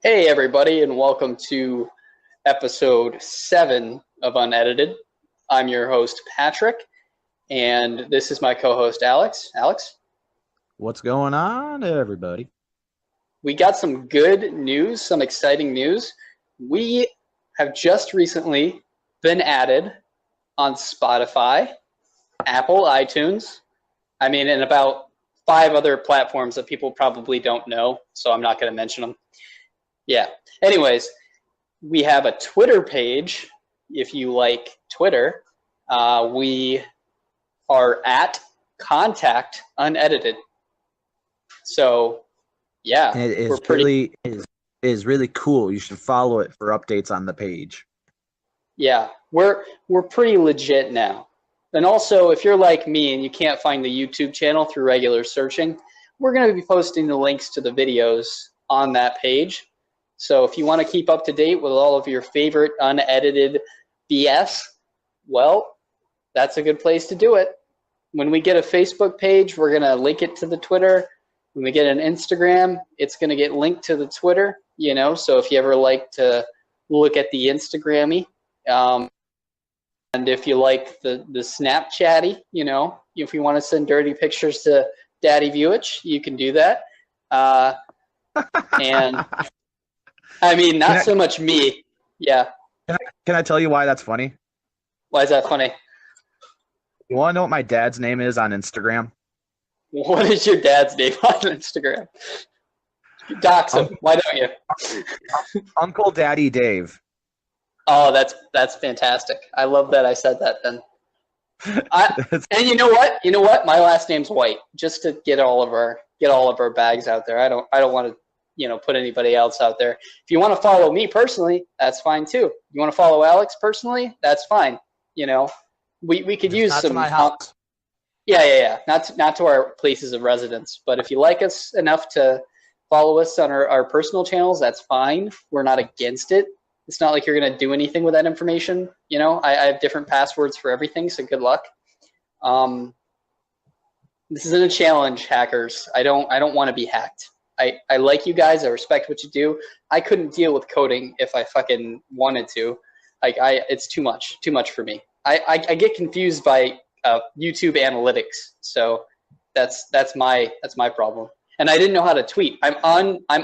Hey, everybody, and welcome to episode 7 of Unedited. I'm your host, Patrick, and this is my co host, Alex. Alex, What's going on, everybody? we got some good news, some exciting news. We have just recently been added on Spotify, Apple, iTunes, and about 5 other platforms that people probably don't know, so I'm not going to mention them. Yeah. Anyways, we have a Twitter page. If you like Twitter, we are at contact unedited. So yeah, And it we're is pretty. really cool. You should follow it for updates on the page. Yeah, we're pretty legit now. And also, if you're like me and you can't find the YouTube channel through regular searching, we're going to be posting the links to the videos on that page. So if you want to keep up to date with all of your favorite unedited BS, well, that's a good place to do it. When we get a Facebook page, we're going to link it to the Twitter. When we get an Instagram, it's going to get linked to the Twitter, so if you ever like to look at the Instagrammy, and if you like the Snapchatty, if you want to send dirty pictures to Daddy Viewich, you can do that. And Can not I, so much me. Yeah. can I tell you why that's funny? Why is that funny? You want to know what my dad's name is on Instagram? What is your dad's name on Instagram? Dox him. Uncle, Why don't you? Uncle Daddy Dave. Oh, that's fantastic. I love that I said that then. And you know what? You know what? My last name's White. Just to get all of our bags out there. I don't want to put anybody else out there. If you want to follow me personally, that's fine too. You want to follow Alex personally, that's fine. We could Just use not to some. my house. Yeah. Not to our places of residence, but if you like us enough to follow us on our personal channels, that's fine. We're not against it. It's not like you're going to do anything with that information. I have different passwords for everything, so good luck. This isn't a challenge, hackers. I don't want to be hacked. I like you guys. I respect what you do. I couldn't deal with coding if I fucking wanted to. It's too much for me. I get confused by YouTube analytics, so that's my problem. And I didn't know how to tweet. I'm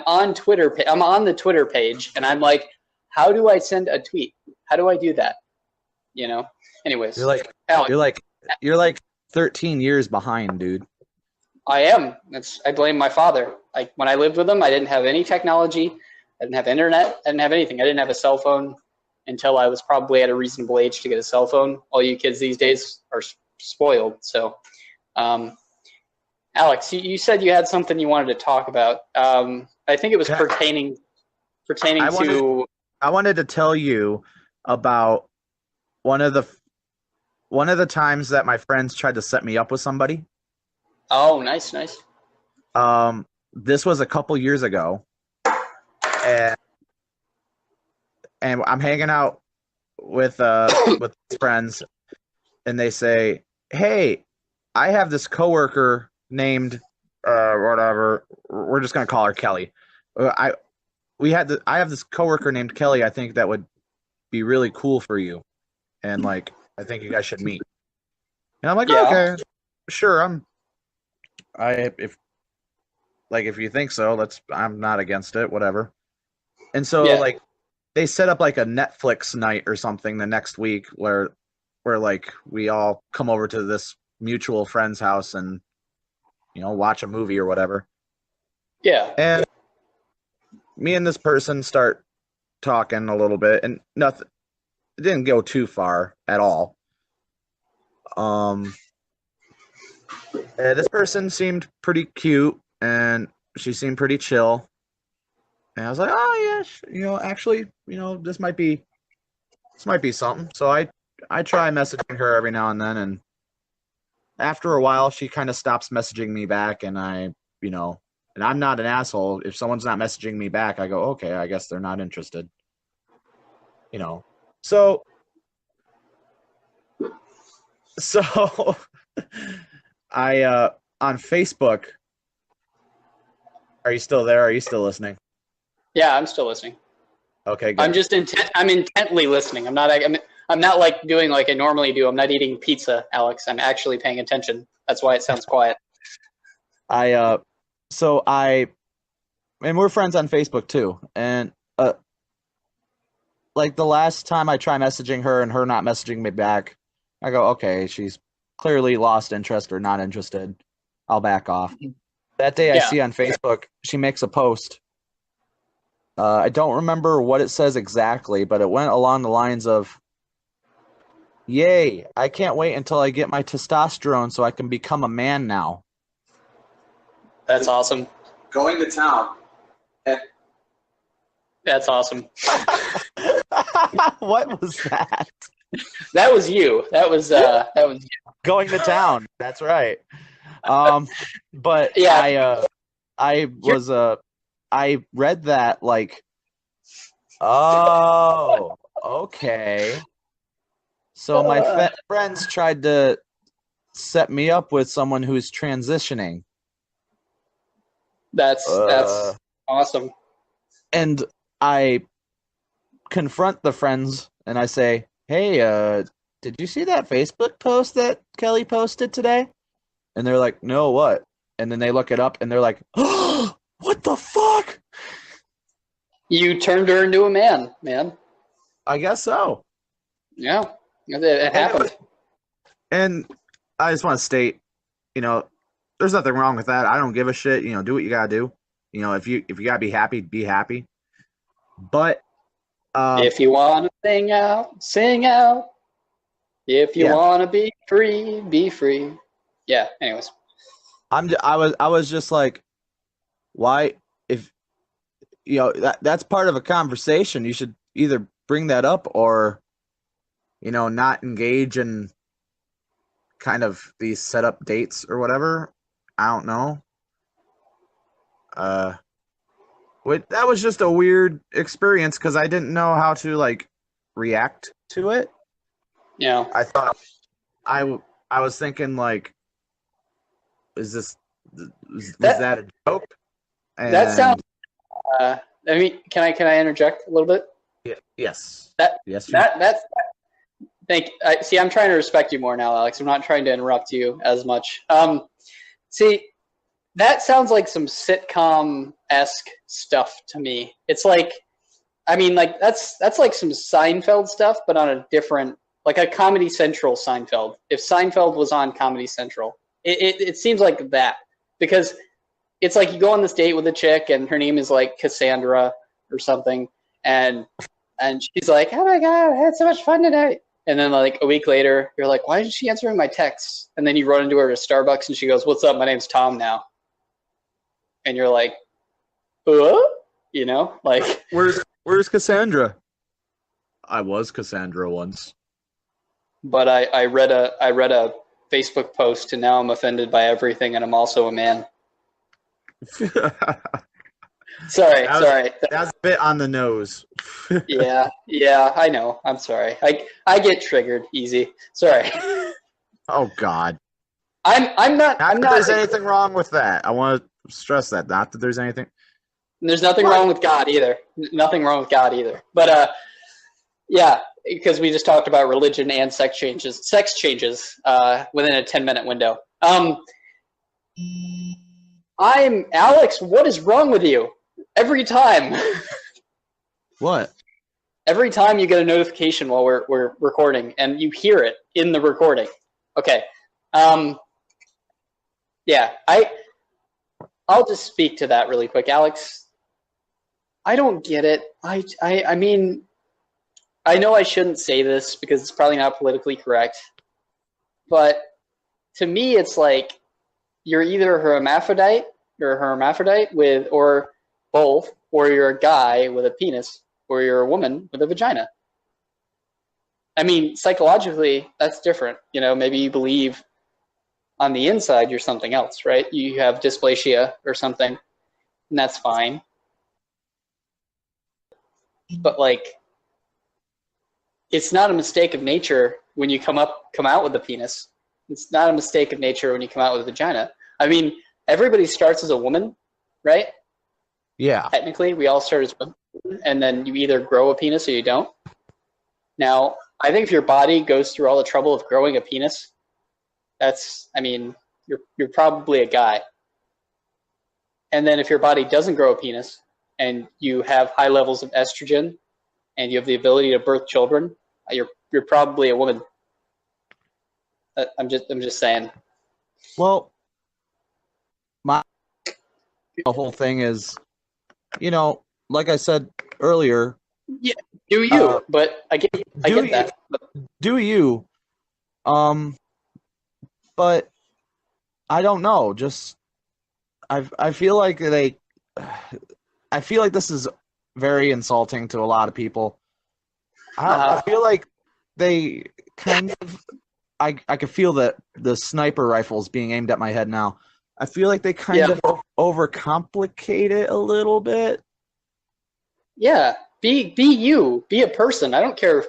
on Twitter. I'm on the Twitter page, and I'm like, how do I send a tweet? How do I do that? Anyways, You're like Alex, you're like you're like 13 years behind, dude. I am. I blame my father. When I lived with him, I didn't have any technology. I didn't have internet. I didn't have anything. I didn't have a cell phone until I was probably at a reasonable age to get a cell phone. All you kids these days are spoiled. So, Alex, you said you had something you wanted to talk about. I think it was Can pertaining I wanted to. I wanted to tell you about one of the one of the times that my friends tried to set me up with somebody. Oh, nice, nice. This was a couple years ago, and I'm hanging out with friends, and they say, "Hey, I have this coworker named whatever. We're just gonna call her Kelly. I I have this coworker named Kelly. I think that would be really cool for you, and like I think you guys should meet." And I'm like, Yeah, "Okay, sure. I if you think so, I'm not against it. Whatever." And so yeah, like they set up like a Netflix night or something the next week where like we all come over to this mutual friend's house and watch a movie or whatever. yeah, And me and this person start talking a little bit, and nothing. It didn't go too far at all. Um, this person seemed pretty cute, and she seemed pretty chill. And I was like, oh yeah, actually, this might be something. So I try messaging her every now and then, and after a while, she kind of stops messaging me back, and and I'm not an asshole. If someone's not messaging me back, I go, okay, I guess they're not interested. You know. So so I on Facebook. Are you still there? Are you still listening? Yeah, I'm still listening. Okay, good. I'm just I'm intently listening. I'm not like doing like I normally do. I'm not eating pizza, Alex. I'm actually paying attention. That's why it sounds quiet. So and we're friends on Facebook too. And like the last time I try messaging her and her not messaging me back, I go, okay, she's clearly lost interest or not interested. I'll back off. That day I Yeah. see on Facebook, she makes a post. I don't remember what it says exactly, but it went along the lines of, yay, I can't wait until I get my testosterone so I can become a man now. That's awesome. Going to town. That's awesome. What was that? That was you. That was you. Going to town. That's right. But Yeah. I read that like, oh, okay. So my friends tried to set me up with someone who's transitioning. That's awesome. And I confront the friends and I say, hey, did you see that Facebook post that Kelly posted today? And they're like, no, what? And then they look it up and they're like, oh, what the fuck? You turned her into a man. I guess so. Yeah, it happened. And I just want to state, there's nothing wrong with that. I don't give a shit. Do what you gotta do. If you gotta be happy, be happy. But if you want to sing out. If you want to be free, be free. Yeah. Anyways, I was just like, why? If that's part of a conversation, you should either bring that up or, not engage in kind of these set up dates or whatever. I don't know. That was just a weird experience because I didn't know how to like react to it. Yeah. I thought I was thinking like, was that a joke? And that sounds. Can I interject a little bit? Yes. That's. See, I'm trying to respect you more now, Alex. I'm not trying to interrupt you as much. See, that sounds like some sitcom-esque stuff to me. It's like, that's like some Seinfeld stuff, but on a different, like a Comedy Central Seinfeld. If Seinfeld was on Comedy Central, it seems like that, because it's like you go on this date with a chick and her name is like Cassandra or something, and she's like, oh my god, I had so much fun tonight. And then like a week later, you're like, why isn't she answering my texts? And then you run into her at Starbucks and she goes, what's up? My name's Tom now. And you're like, like, where's Cassandra? I was Cassandra once. But I read a Facebook post and now I'm offended by everything and I'm also a man. Sorry. That's a bit on the nose. Yeah, I know. I'm sorry. I get triggered easy. Sorry. Oh God. I'm not. There's anything wrong with that. I want to stress that. Not that there's anything. There's nothing wrong with God either. Nothing wrong with God either. But yeah, because we just talked about religion and sex changes. Within a 10-minute window. I'm Alex. What is wrong with you? Every time. What? Every time you get a notification while we're recording, and you hear it in the recording. Okay. Yeah. I'll just speak to that really quick, Alex. I don't get it. I mean, I know I shouldn't say this because it's probably not politically correct, but to me, it's like you're either a hermaphrodite with, or both, or you're a guy with a penis, or you're a woman with a vagina. I mean, psychologically, that's different. Maybe you believe on the inside you're something else, right? You have dysplasia or something, and that's fine. But like, it's not a mistake of nature when you come out with a penis. It's not a mistake of nature when you come out with a vagina. I mean, everybody starts as a woman, right? Yeah. Technically, we all start as women, and then you either grow a penis or you don't. Now, I think if your body goes through all the trouble of growing a penis, you're probably a guy. And then if your body doesn't grow a penis and you have high levels of estrogen and you have the ability to birth children, you're probably a woman. I'm just saying. Well, the whole thing is, like I said earlier. Yeah, do you? But I get that. Do you? But I don't know. Just I feel like I feel like this is very insulting to a lot of people. I feel like they kind of. I can feel that the sniper rifles being aimed at my head now. I feel like they kind of overcomplicate it a little bit. Yeah, be you, be a person. I don't care,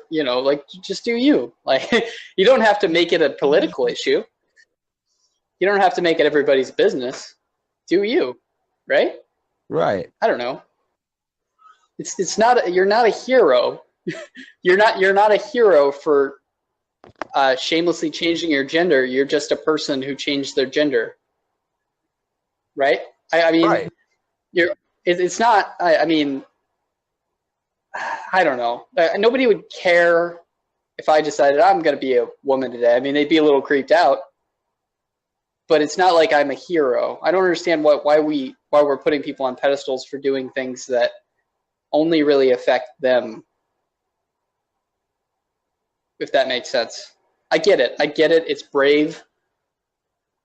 just do you. Like, you don't have to make it a political issue. You don't have to make it everybody's business. Do you, right? Right. I don't know. It's not. You're not a hero. You're not a hero for shamelessly changing your gender. You're just a person who changed their gender. Right? I mean, right. It's not. I mean, I don't know. Nobody would care if I decided I'm going to be a woman today. I mean, they'd be a little creeped out. But it's not like I'm a hero. I don't understand why we're putting people on pedestals for doing things that only really affect them. If that makes sense. I get it. It's brave.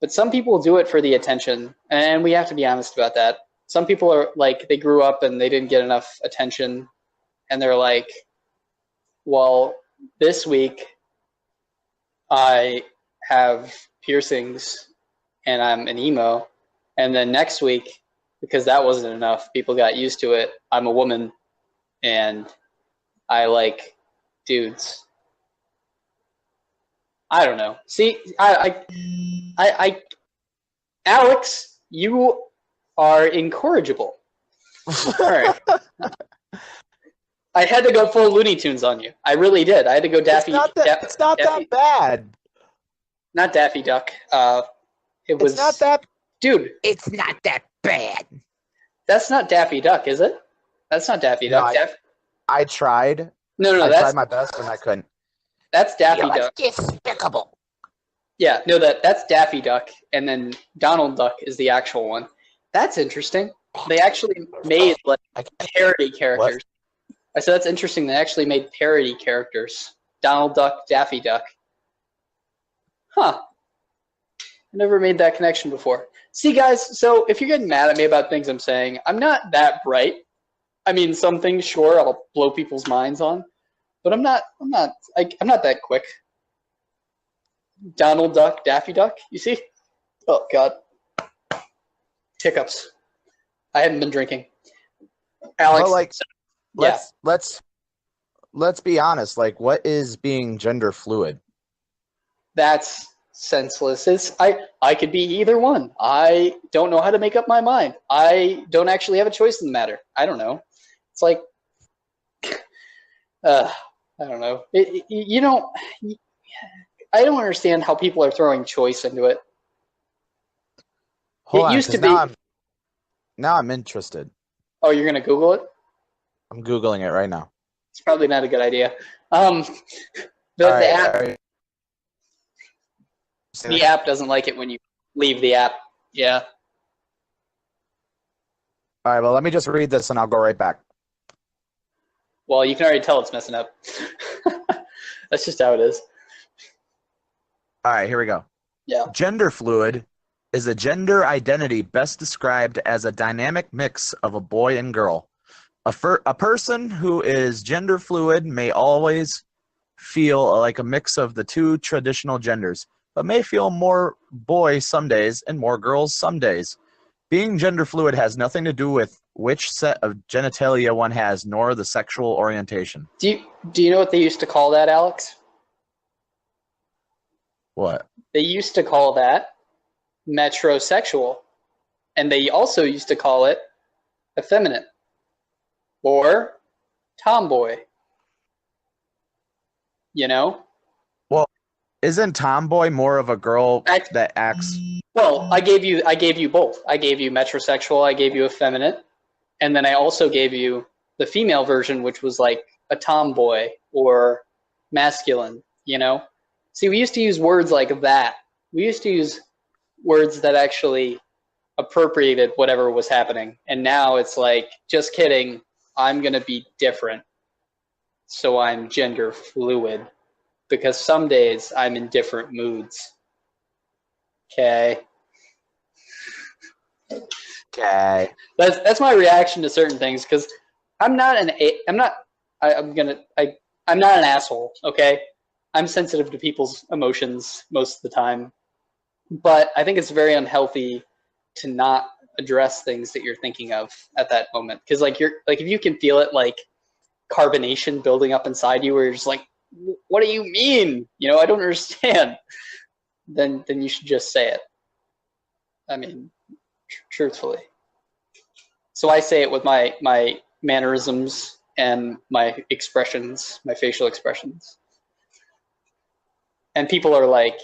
But some people do it for the attention, and we have to be honest about that. Some people are like, they grew up and they didn't get enough attention, and they're like, well, this week I have piercings and I'm an emo, and then next week, because that wasn't enough, people got used to it, I'm a woman and I like dudes. I don't know. See, Alex, you are incorrigible. All right. I had to go full Looney Tunes on you. I really did. I had to go Daffy. It's not that bad. Not Daffy Duck. It's not that. Dude. It's not that bad. That's not Daffy Duck, is it? That's not Daffy Duck. I tried. No, I tried my best and I couldn't. That's Daffy Duck. Despicable. Yeah, no, that's Daffy Duck, and then Donald Duck is the actual one. That's interesting. They actually made like parody characters. What? I said that's interesting. They actually made parody characters. Donald Duck, Daffy Duck. Huh. I never made that connection before. See, guys, so if you're getting mad at me about things I'm saying, I'm not that bright. I mean, some things, sure, I'll blow people's minds on, but I'm not that quick. Donald Duck, Daffy Duck, you see? Oh, God. Hiccups. I haven't been drinking. Alex, well, let's be honest. Like, what is being gender fluid? That's senseless. I could be either one. I don't know how to make up my mind. I don't actually have a choice in the matter. I don't know. It's like, I don't know. I don't understand how people are throwing choice into it. Hold on, now I'm interested. Oh, you're going to Google it? I'm Googling it right now. It's probably not a good idea. The app doesn't like it when you leave the app. Yeah. All right, well, let me just read this and I'll go right back. Well, you can already tell it's messing up. That's just how it is. All right, here we go. Yeah. Gender fluid is a gender identity best described as a dynamic mix of a boy and girl. A person who is gender fluid may always feel like a mix of the two traditional genders, but may feel more boy some days and more girls some days. Being gender fluid has nothing to do with which set of genitalia one has, nor the sexual orientation. Do you know what they used to call that, Alex? What? They used to call that metrosexual. And they also used to call it effeminate, or tomboy. You know? Well, isn't tomboy more of a girl Act- that acts? Well, I gave you both. I gave you metrosexual, I gave you effeminate, and then I also gave you the female version, which was like a tomboy or masculine, you know? See, we used to use words like that. We used to use words that actually appropriated whatever was happening. And now it's like, just kidding, I'm going to be different. So I'm gender fluid. Because some days I'm in different moods. Okay. Okay. That's my reaction to certain things because I'm not an asshole. Okay, I'm sensitive to people's emotions most of the time, but I think it's very unhealthy to not address things that you're thinking of at that moment because like if you can feel it like carbonation building up inside you where you're just like, what do you mean? You know, I don't understand. Then you should just say it. I mean, truthfully. So I say it with my mannerisms and my expressions, my facial expressions. And people are like,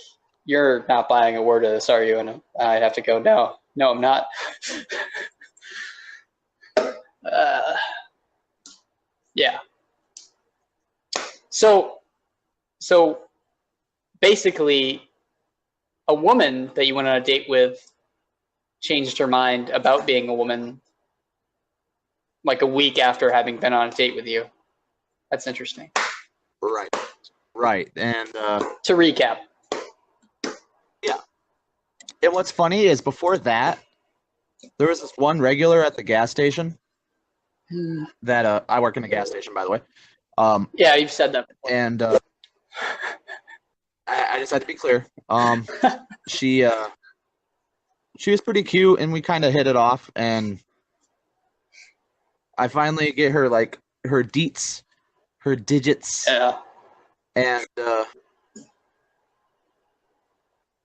you're not buying a word of this, are you? And I have to go, no, I'm not. Yeah. So basically, a woman that you went on a date with changed her mind about being a woman like a week after having been on a date with you. That's interesting. Right. And to recap. Yeah. And what's funny is before that, there was this one regular at the gas station that I work in a gas station, by the way. Yeah, you've said that before. And I just had to be clear. She was pretty cute, and we kind of hit it off. And I finally get her like her deets, her digits. Yeah. And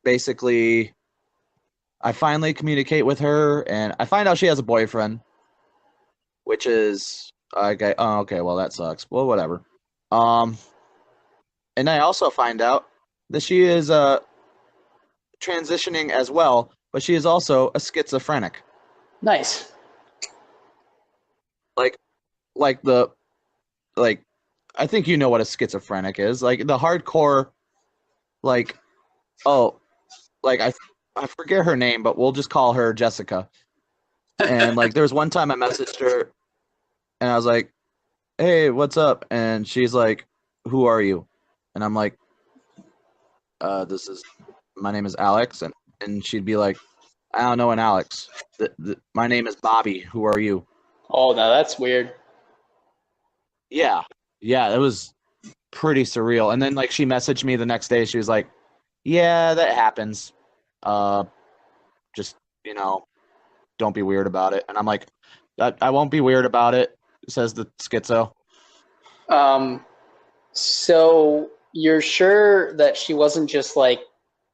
basically, I finally communicate with her, and I find out she has a boyfriend, which is okay. Oh, okay, well that sucks. Well, whatever. And I also find out that she is transitioning as well, but she is also a schizophrenic. Nice. I think you know what a schizophrenic is. Like the hardcore, like, oh, like I forget her name, but we'll just call her Jessica. And like there was one time I messaged her, and I was like, "Hey, what's up?" And she's like, "Who are you?" And I'm like, my name is Alex." And she'd be like, "I don't know an Alex. My name is Bobby. Who are you?" Oh, no, that's weird. Yeah, it was pretty surreal. And then like she messaged me the next day. She was like, "Yeah, that happens. Just don't be weird about it." And I'm like, I won't be weird about it," says the schizo. So you're sure that she wasn't just like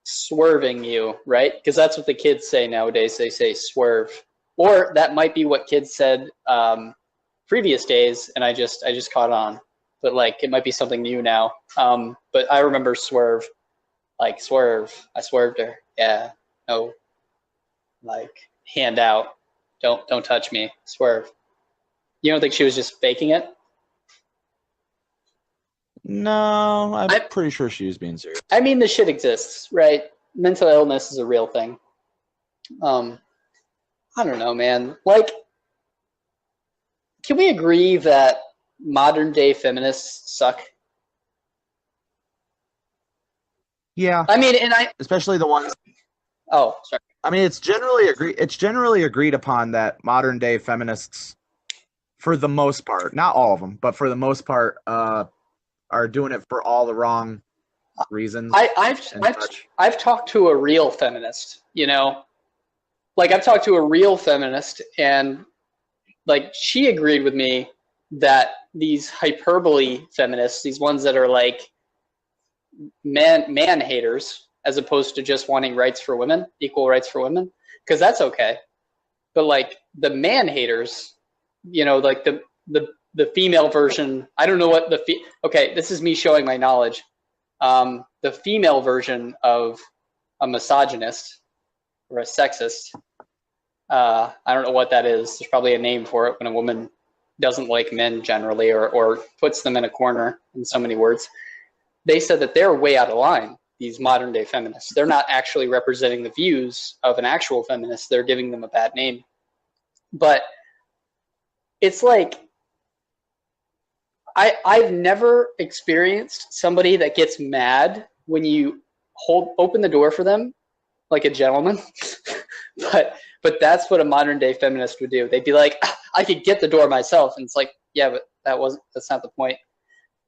swerving you, right? Because that's what the kids say nowadays. They say swerve, or that might be what kids said previous days, and I just caught on. But like it might be something new now. But I remember swerve, like swerve. I swerved her. Yeah. No. Like hand out. Don't touch me. Swerve. You don't think she was just faking it? No, I'm pretty sure she was being serious. I mean, the shit exists, right? Mental illness is a real thing. I don't know, man. Like, can we agree that modern day feminists suck? Yeah. I mean, especially the ones. Oh, sorry. I mean, it's generally agreed upon that modern day feminists, for the most part, not all of them, but for the most part, are doing it for all the wrong reasons. I've talked to a real feminist, like I've talked to a real feminist, and like she agreed with me that these hyperbole feminists, these ones that are like man haters, as opposed to just wanting rights for women, equal rights for women, because that's okay. But like the man haters like the female version. I don't know what okay, this is me showing my knowledge. The female version of a misogynist or a sexist. I don't know what that is. There's probably a name for it when a woman doesn't like men generally, or puts them in a corner, in so many words. They said that they're way out of line, these modern day feminists. They're not actually representing the views of an actual feminist. They're giving them a bad name. But it's like, I've never experienced somebody that gets mad when you open the door for them like a gentleman. but that's what a modern day feminist would do. They'd be like, I could get the door myself. And it's like, yeah, but that's not the point.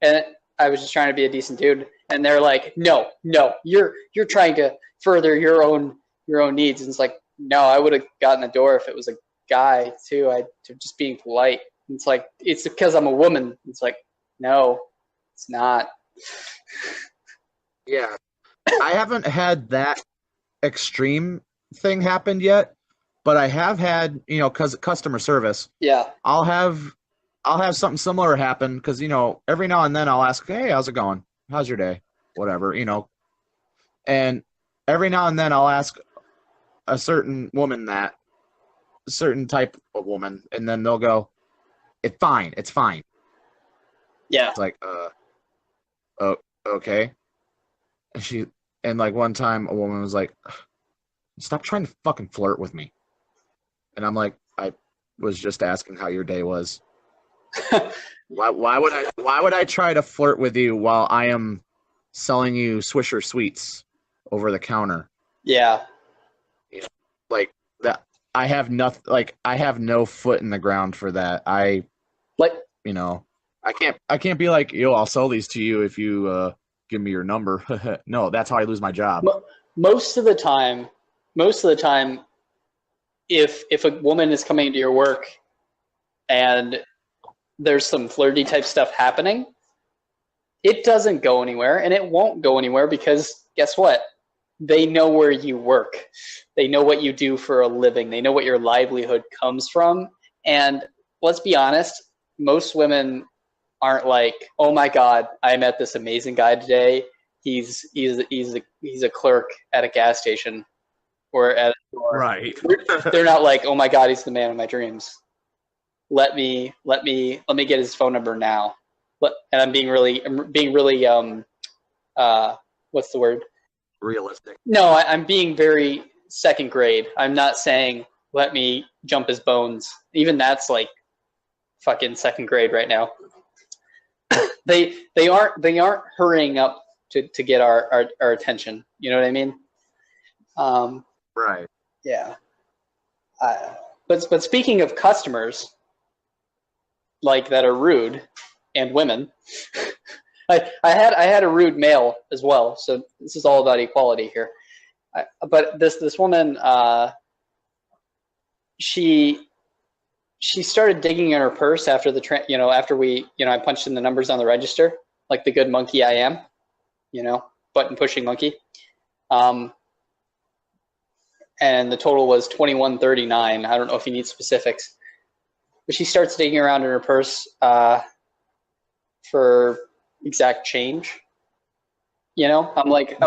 And I was just trying to be a decent dude. And they're like, no, you're trying to further your own needs. And it's like, no, I would have gotten the door if it was a guy too. I'm just being polite. And it's like, it's because I'm a woman. It's like, no, it's not. Yeah. I haven't had that extreme thing happen yet, but I have had, because customer service. Yeah. I'll have something similar happen because, every now and then I'll ask, hey, how's it going? How's your day? Whatever, And every now and then I'll ask a certain woman a certain type of woman, and then they'll go, it's fine. Yeah. It's like, oh, okay. And like one time a woman was like, stop trying to fucking flirt with me. And I'm like, I was just asking how your day was. Why would I try to flirt with you while I am selling you Swisher Sweets over the counter? Yeah. Like that. I have nothing. Like I have no foot in the ground for that. I can't be like, yo, I'll sell these to you if you give me your number. No, that's how I lose my job. Most of the time, if a woman is coming into your work and there's some flirty type stuff happening, it doesn't go anywhere, and it won't go anywhere because guess what? They know where you work. They know what you do for a living. They know what your livelihood comes from. And let's be honest, most women aren't like, oh my God, I met this amazing guy today. He's a clerk at a gas station or at a store. Right. They're not like, oh my God, he's the man of my dreams. Let me get his phone number now. And I'm being really what's the word? Realistic. No, I'm being very second grade. I'm not saying let me jump his bones. Even that's like fucking second grade right now. They aren't hurrying up to get our attention. You know what I mean? Right. Yeah. But speaking of customers, like that are rude, and women, I had a rude male as well. So this is all about equality here. But this woman, she started digging in her purse after I punched in the numbers on the register, like the good monkey I am, button pushing monkey. And the total was $21.39. I don't know if you need specifics, but she starts digging around in her purse for exact change. I'm like,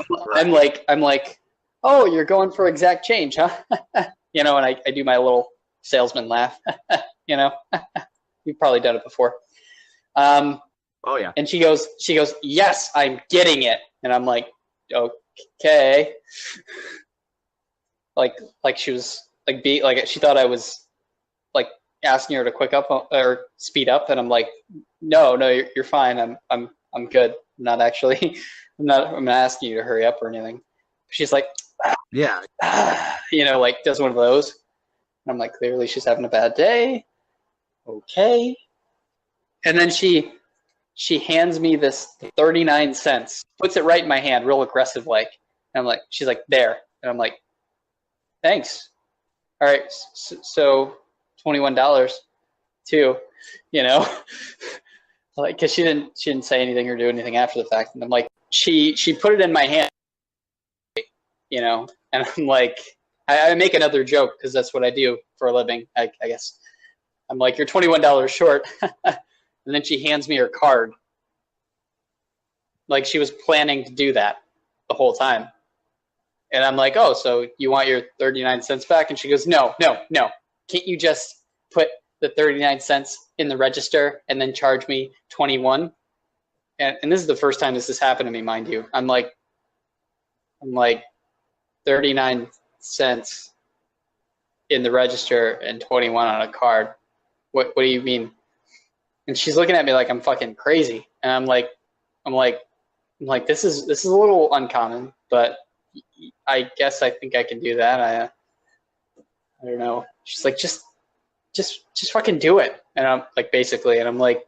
oh, you're going for exact change, huh? And I do my little salesman laugh. You've probably done it before. Oh yeah. And she goes, yes, I'm getting it. And I'm like, okay. Like she was like she thought I was like asking her to quick up or speed up, and I'm like, no, you're fine. I'm good. I'm not actually. I'm not asking you to hurry up or anything. She's like, yeah, like does one of those. And I'm like, clearly she's having a bad day. Okay. And then she hands me this 39 cents, puts it right in my hand, real aggressive like. And I'm like, she's like, there. And I'm like, thanks. All right, so $21 too, like, cause she didn't say anything or do anything after the fact. And I'm like, she put it in my hand, and I'm like, I make another joke because that's what I do for a living, I guess. I'm like, you're $21 short. And then she hands me her card. Like she was planning to do that the whole time. And I'm like, oh, so you want your 39 cents back? And she goes, no. Can't you just put the 39 cents in the register and then charge me 21? And this is the first time this has happened to me, mind you. I'm like 39 cents in the register and 21 on a card. What do you mean? And she's looking at me like I'm fucking crazy. And I'm like, this is a little uncommon, but I guess I think I can do that. I don't know. She's like, just fucking do it. And I'm like, basically, and I'm like,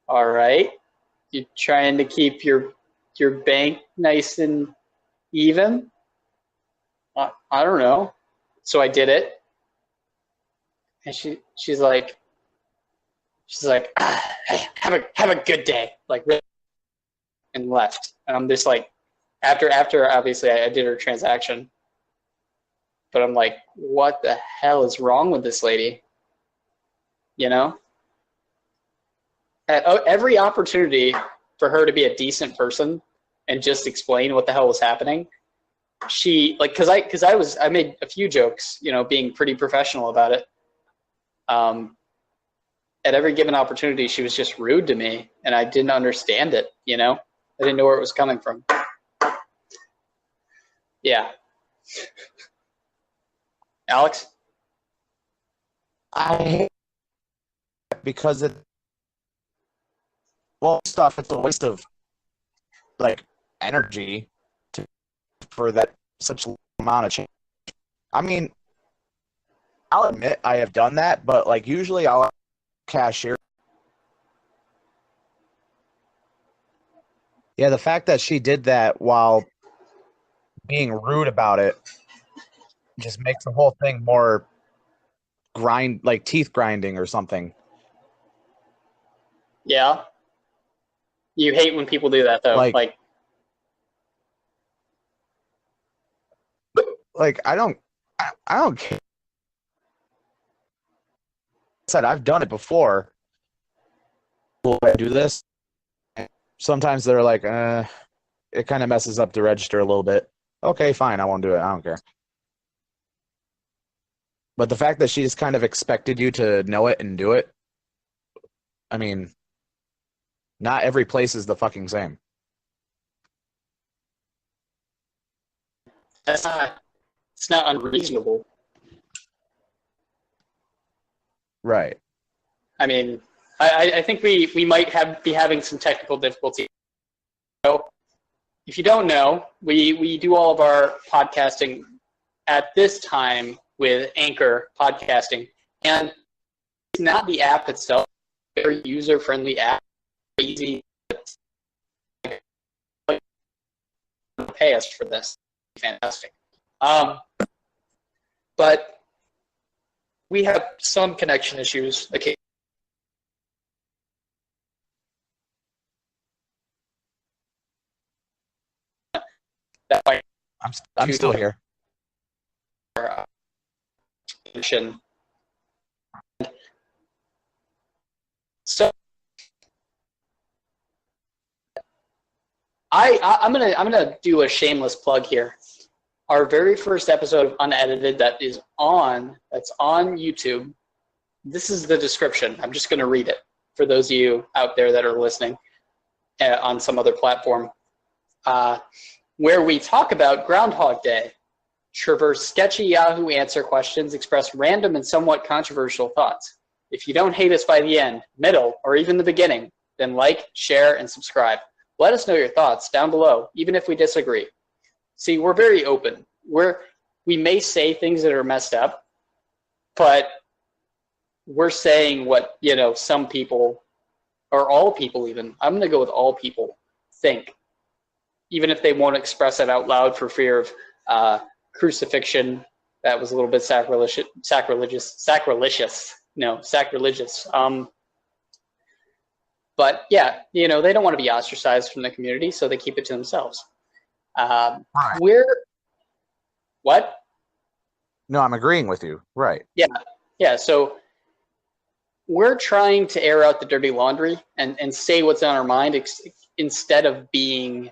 all right, you trying to keep your bank nice and even? I don't know. So I did it, and she's like, have a good day, like, and left. And I'm just like, after obviously I did her transaction, but I'm like, what the hell is wrong with this lady? You know, at every opportunity for her to be a decent person and just explain what the hell was happening, she like, because I made a few jokes, you know, being pretty professional about it. At every given opportunity, she was just rude to me, and I didn't understand it. You know, I didn't know where it was coming from. Yeah. Alex? I hate it because it's a waste of like energy for that such amount of change. I mean, I'll admit I have done that, but like usually I'll cashier. Yeah, the fact that she did that while being rude about it just makes the whole thing more like teeth grinding or something. Yeah. You hate when people do that, though. Like I don't care. I said I've done it before. Will I do this? Sometimes they're like, it kind of messes up the register a little bit. Okay, fine, I won't do it. I don't care. But the fact that she just kind of expected you to know it and do it, I mean, not every place is the fucking same. it's not unreasonable. Right. I mean, I think we might be having some technical difficulty. So if you don't know, we do all of our podcasting at this time with Anchor podcasting, and it's not the app itself, very user-friendly app, easy to pay us for this. Fantastic. But we have some connection issues. Okay. I'm still here. So I'm gonna do a shameless plug here. Our very first episode of Unedited that's on YouTube. This is the description. I'm just gonna read it for those of you out there that are listening on some other platform, where we talk about Groundhog Day, traverse sketchy Yahoo answer questions, express random and somewhat controversial thoughts. If you don't hate us by the end, middle, or even the beginning, then like, share, and subscribe. Let us know your thoughts down below, even if we disagree. See, we're very open. We may say things that are messed up, but we're saying what, you know, some people, or all people even, I'm going to go with all people, think, even if they won't express it out loud for fear of crucifixion. That was a little bit sacrilegious. But yeah, you know, they don't want to be ostracized from the community, so they keep it to themselves. Right. What? No, I'm agreeing with you. Right. Yeah. So we're trying to air out the dirty laundry and say what's on our mind instead of being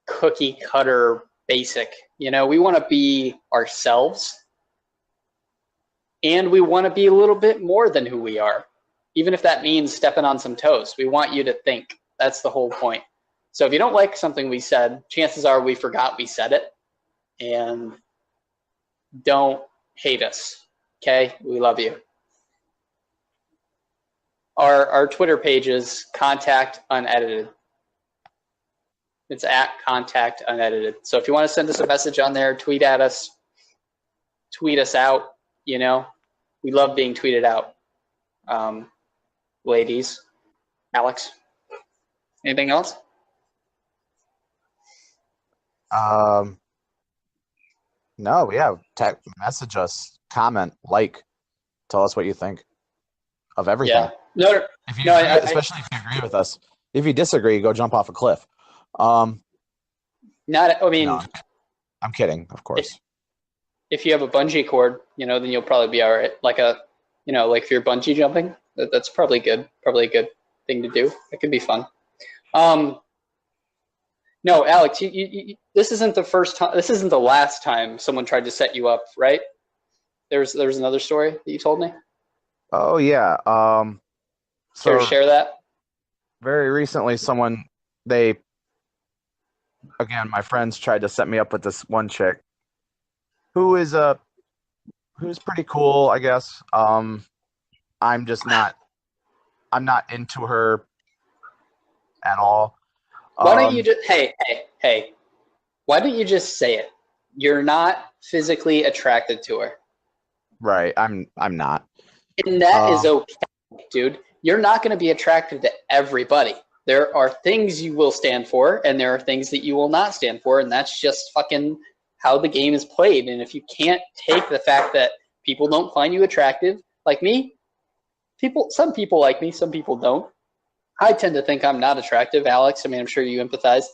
cookie cutter basic. You know, we want to be ourselves, and we want to be a little bit more than who we are, even if that means stepping on some toes. We want you to think. That's the whole point. So if you don't like something we said, chances are we forgot we said it, and don't hate us. Okay? We love you. Our Twitter page is Contact Unedited. It's at Contact Unedited. So if you want to send us a message on there, tweet at us, tweet us out. You know, we love being tweeted out. Ladies, Alex, anything else? No, yeah. Message us, comment, like, tell us what you think of everything. Yeah. No, if you agree, especially if you agree with us. If you disagree, go jump off a cliff. I'm kidding, of course. If you have a bungee cord, you know, then you'll probably be all right. Like if you're bungee jumping, that's probably good. Probably a good thing to do. It could be fun. No, Alex, this isn't the first time. This isn't the last time someone tried to set you up, right? There was another story that you told me. Oh yeah. Care to share that? Very recently, my friends tried to set me up with this one chick who's pretty cool, I guess. I'm not into her at all. Why don't you just hey, why don't you just say it? You're not physically attracted to her. Right. I'm not. And that is okay, dude. You're not going to be attracted to everybody. There are things you will stand for, and there are things that you will not stand for, and that's just fucking how the game is played. And if you can't take the fact that people don't find you attractive, like me, some people like me, some people don't. I tend to think I'm not attractive, Alex. I mean, I'm sure you empathize.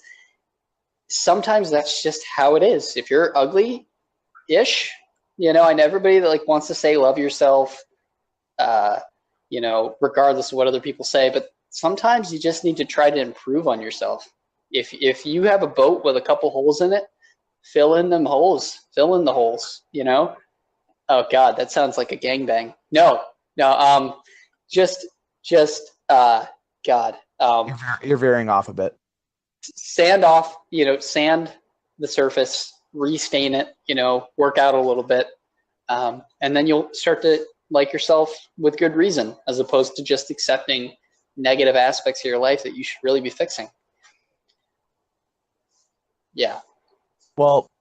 Sometimes that's just how it is. If you're ugly-ish, you know, and everybody that wants to say love yourself, you know, regardless of what other people say, but sometimes you just need to try to improve on yourself. If you have a boat with a couple holes in it, fill in them holes. Fill in the holes, you know? Oh, God, that sounds like a gangbang. No, God. You're veering off a bit. Sand off, you know, sand the surface, restain it, you know, work out a little bit, and then you'll start to like yourself with good reason, as opposed to just accepting negative aspects of your life that you should really be fixing. Yeah. Well,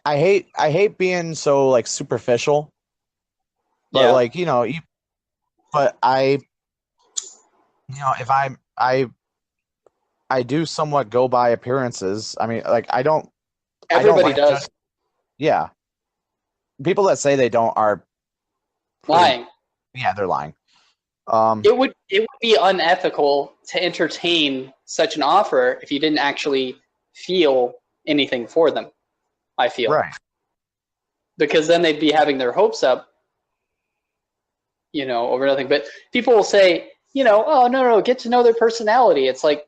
I hate being so superficial, but yeah. if I do somewhat go by appearances. I mean, Everybody does. Yeah. People that say they don't are lying. Yeah, they're lying. It would be unethical to entertain such an offer if you didn't actually feel anything for them, I feel. Right. Because then they'd be having their hopes up, you know, over nothing. But people will say, you know, oh, no, get to know their personality. It's like,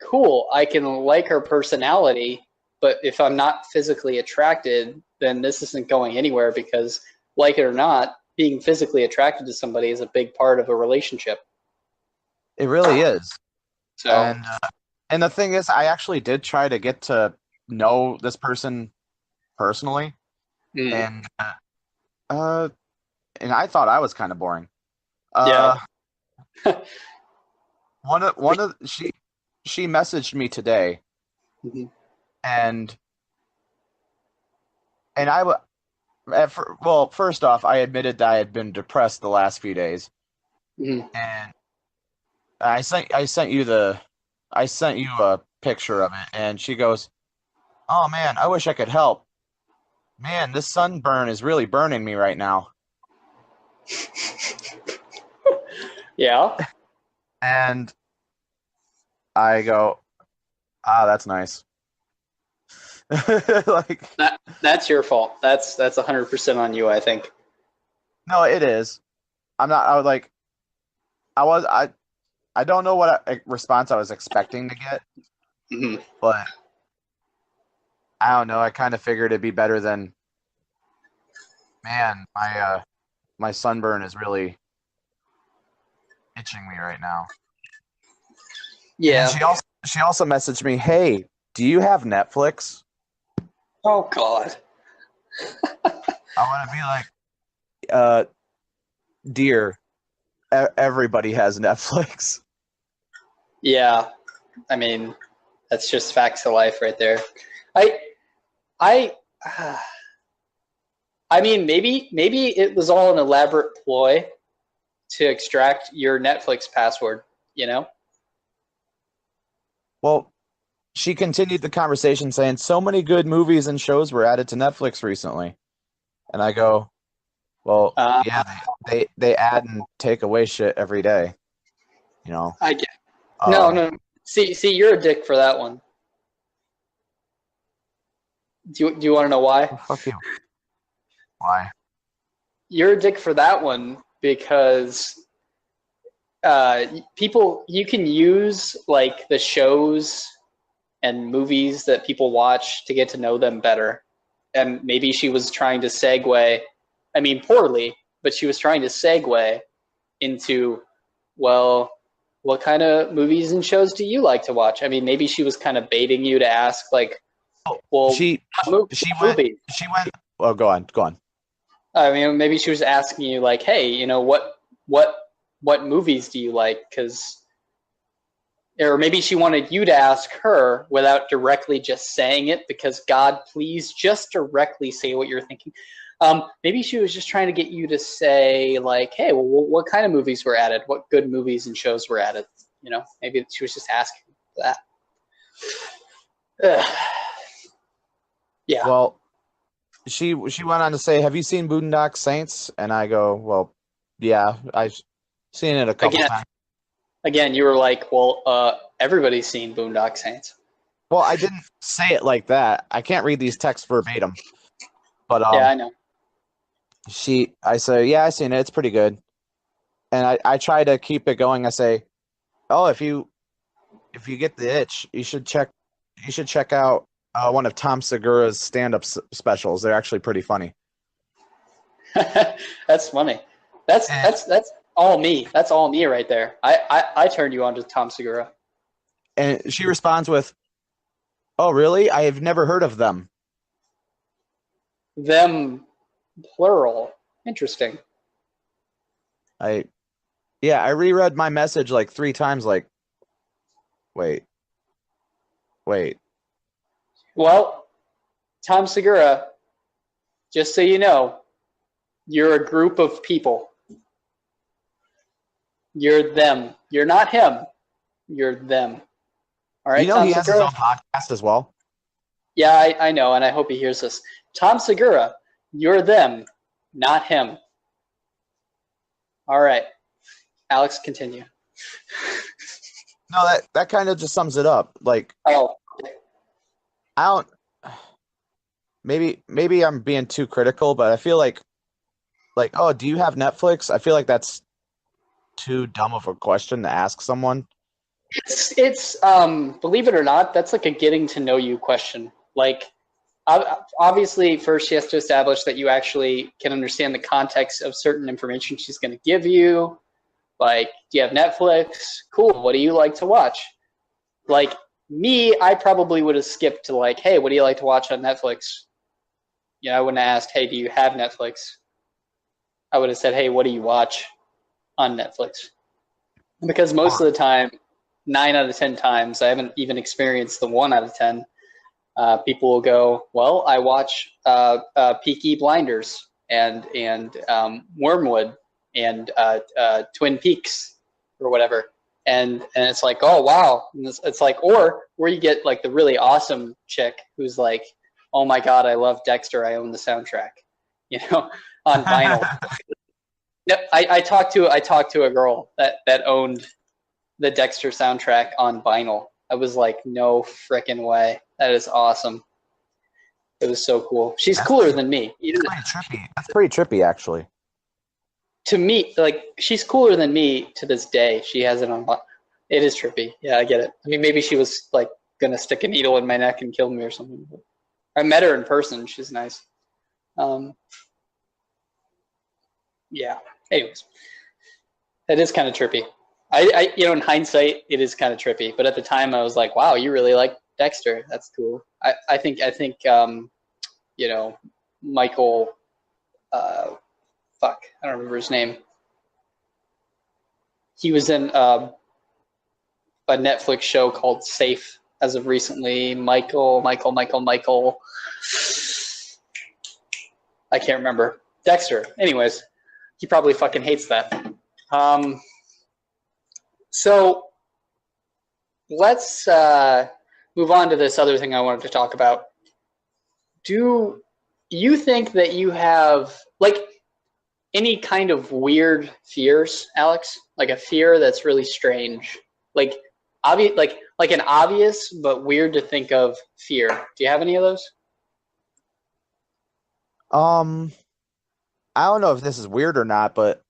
cool, I can like her personality, but if I'm not physically attracted, then this isn't going anywhere, because, like it or not, being physically attracted to somebody is a big part of a relationship. It really is. So, and the thing is, I actually did try to get to know this person personally, and I thought I was kind of boring. Yeah. She messaged me today, and first off, I admitted that I had been depressed the last few days, and I sent you a picture of it, and she goes, "Oh man, I wish I could help. Man, this sunburn is really burning me right now." Yeah. And I go, that's nice. That's your fault. That's 100% on you, I think. No, it is. I'm not. I was like, I was. I don't know what response I was expecting to get, Hmm. but I don't know. I kind of figured it'd be better than, man, my sunburn is really itching me right now. And then Yeah. she also messaged me, "Hey, do you have Netflix?" Oh God. I want to be like, dear, everybody has Netflix. Yeah. I mean, that's just facts of life right there. I I I mean, maybe it was all an elaborate ploy to extract your Netflix password, you know? Well, she continued the conversation saying, "So many good movies and shows were added to Netflix recently," and I go, "Well, Uh, yeah, they add and take away shit every day, you know." I get no, Um, no. See, you're a dick for that one. Do you want to know why? well, fuck you. Why? You're a dick for that one because people you can use like the shows and movies that people watch to get to know them better. And maybe she was trying to segue, I mean, poorly, but she was trying to segue into, well, what kind of movies and shows do you like to watch? I mean, maybe she was kind of baiting you to ask, like, well, She she what went movie? she went. Oh, go on. I mean, maybe she was asking you, like, hey, what what movies do you like? Because or maybe she wanted you to ask her without directly just saying it because God, please just directly say what you're thinking. Maybe she was just trying to get you to say like, hey, well, what kind of movies were added? What good movies and shows were added? You know, maybe she was just asking that. Ugh. Yeah. Well, she went on to say, "Have you seen Boondock Saints?" And I go, "Well, yeah, I've seen it a couple Again, times." again, you were like, well, everybody's seen Boondock Saints. Well, I didn't say it like that. I can't read these texts verbatim, but Yeah, I know. I say, "Yeah, I seen it. It's pretty good." And I try to keep it going. I say, "Oh, if you get the itch, you should check out one of Tom Segura's stand-up specials. They're actually pretty funny." That's funny. That's And, that's that's all me. That's all me right there. I turned you on to Tom Segura. and she responds with, "Oh, really? I have never heard of them." Them plural. Interesting. I Yeah, I reread my message like 3 times. Like, wait, wait. Well, Tom Segura, just so you know, you're a group of people. You're them. You're not him. You're them. All right, Tom He has his Segura? own podcast as well. Yeah, I know, and I hope he hears this. Tom Segura, you're them, not him. All right. Alex, continue. No, that kind of just sums it up. Like, Oh, I don't. Maybe I'm being too critical, but I feel like, oh, do you have Netflix? I feel like that's too dumb of a question to ask someone. it's believe it or not, that's like a getting to know you question. Like obviously first she has to establish that you actually can understand the context of certain information she's going to give you. Like, do you have Netflix? Cool. What do you like to watch? Like me, I probably would have skipped to like, hey, what do you like to watch on Netflix? You know, I wouldn't have asked, hey, do you have Netflix? I would have said, hey, what do you watch on Netflix? Because most of the time, 9 out of 10 times, I haven't even experienced the 1 out of 10. People will go, well, I watch Peaky Blinders and Wormwood and Twin Peaks or whatever, and it's like, oh wow, and it's like, or where you get like the really awesome chick who's like, oh my god, I love Dexter, I own the soundtrack, you know, on vinyl. No, I talked to a girl that owned the Dexter soundtrack on vinyl. I was like, no frickin' way. That is awesome. It was so cool. She's That's cooler than me. pretty trippy. That's pretty trippy, actually. to me, like, she's cooler than me to this day. She has it on. It is trippy. Yeah, I get it. I mean, maybe she was like gonna stick a needle in my neck and kill me or something. But I met her in person. She's nice. Um, yeah. Anyways, it is kind of trippy. In hindsight, it is kind of trippy. But at the time, I was like, wow, you really like Dexter. That's cool. I think, Michael, fuck, I don't remember his name. He was in a Netflix show called Safe as of recently. Michael. I can't remember. Dexter. Anyways, he probably fucking hates that. So let's move on to this other thing I wanted to talk about. Do you think that you have, like, any kind of weird fears, Alex? Like a fear that's really strange, like obvious, like an obvious but weird to think of fear. Do you have any of those? I don't know if this is weird or not, but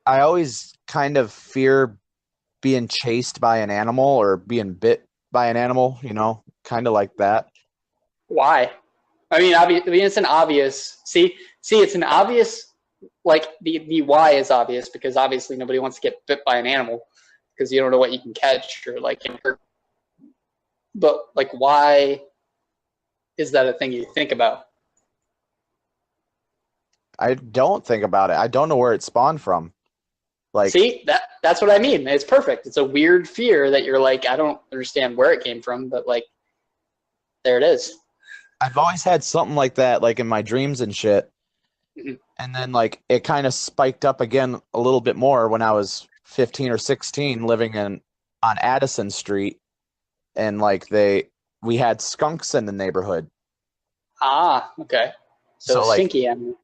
I always kind of fear being chased by an animal or being bit by an animal, kind of like that. Why? I mean, it's an obvious. See, it's an obvious. Like the why is obvious because obviously nobody wants to get bit by an animal because you don't know what you can catch or like can hurt. But like, why is that a thing you think about? I don't think about it. I don't know where it spawned from. Like, see, that's what I mean. It's perfect. It's a weird fear that you're like, I don't understand where it came from, but like, there it is. I've always had something like that, like in my dreams and shit. Mm-hmm. And then like it kind of spiked up again a little bit more when I was 15 or 16 living on Addison Street, and like we had skunks in the neighborhood. Ah, okay. So stinky animal.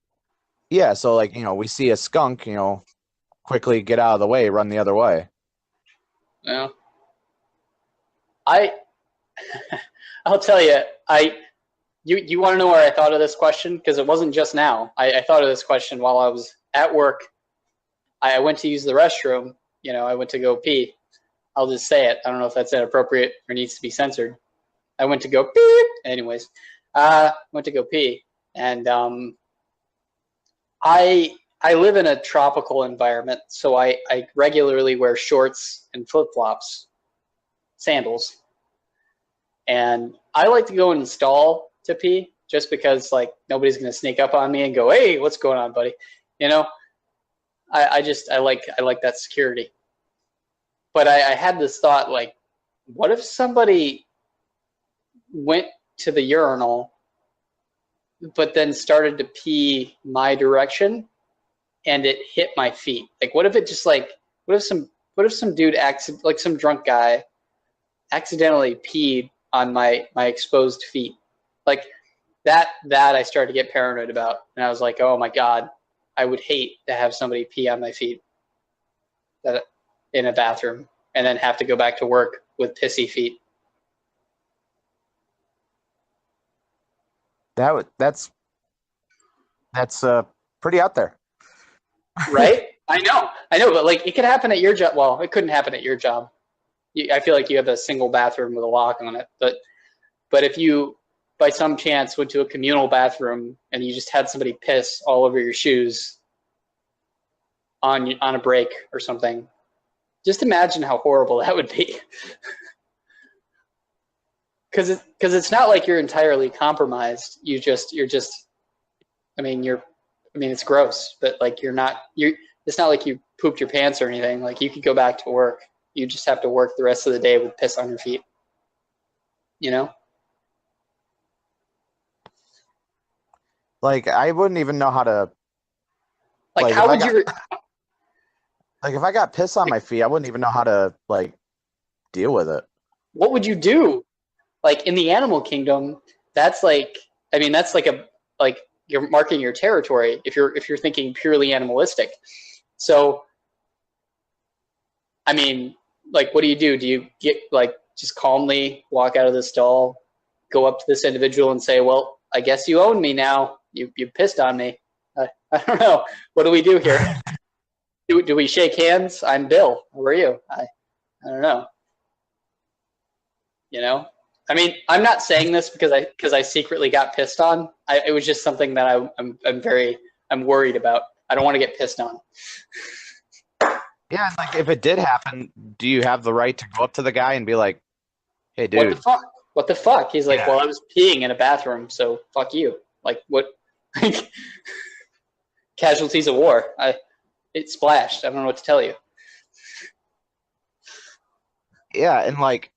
Yeah, so like, we see a skunk, quickly get out of the way, run the other way. Yeah. I'll tell you, you want to know where I thought of this question? Because it wasn't just now. I thought of this question while I was at work. I went to use the restroom. I went to go pee. I'll just say it. I don't know if that's inappropriate or needs to be censored. I went to go pee. Anyways, went to go pee. And I live in a tropical environment, so I regularly wear shorts and flip-flops, sandals. And I like to go in and stall to pee just because like nobody's going to sneak up on me and go, hey, what's going on, buddy? I like that security. But I had this thought, like, what if somebody went to the urinal but then started to pee my direction and it hit my feet? Like, what if it just like, what if some dude like some drunk guy accidentally peed on my exposed feet? Like that I started to get paranoid about. And I was like, oh my God, I would hate to have somebody pee on my feet in a bathroom and then have to go back to work with pissy feet. That's pretty out there. Right? I know, but like it could happen at your job. Well, it couldn't happen at your job. I feel like you have a single bathroom with a lock on it. But if you, by some chance, went to a communal bathroom and you just had somebody piss all over your shoes on a break or something, just imagine how horrible that would be. Because it's not like you're entirely compromised. It's gross, but like it's not like you pooped your pants or anything. Like you could go back to work. You just have to work the rest of the day with piss on your feet. Like I wouldn't even know how to. Like how would you? Like if I got piss on my feet, I wouldn't even know how to like deal with it. What would you do? Like in the animal kingdom, that's like you're marking your territory if you're thinking purely animalistic. So, I mean, like, what do? Do you get like just calmly walk out of the stall, go up to this individual and say, "Well, I guess you own me now. You pissed on me. I don't know. What do we do here? Do we shake hands? I'm Bill. How are you? I don't know. You know? I mean, I'm not saying this because I secretly got pissed on. It was just something that I'm worried about. I don't want to get pissed on. Yeah, like if it did happen, do you have the right to go up to the guy and be like, "Hey, dude, What the fuck? What the fuck?" He's like, Yeah. "Well, I was peeing in a bathroom, so fuck you." Like what? Like casualties of war. It splashed. I don't know what to tell you. Yeah, and like,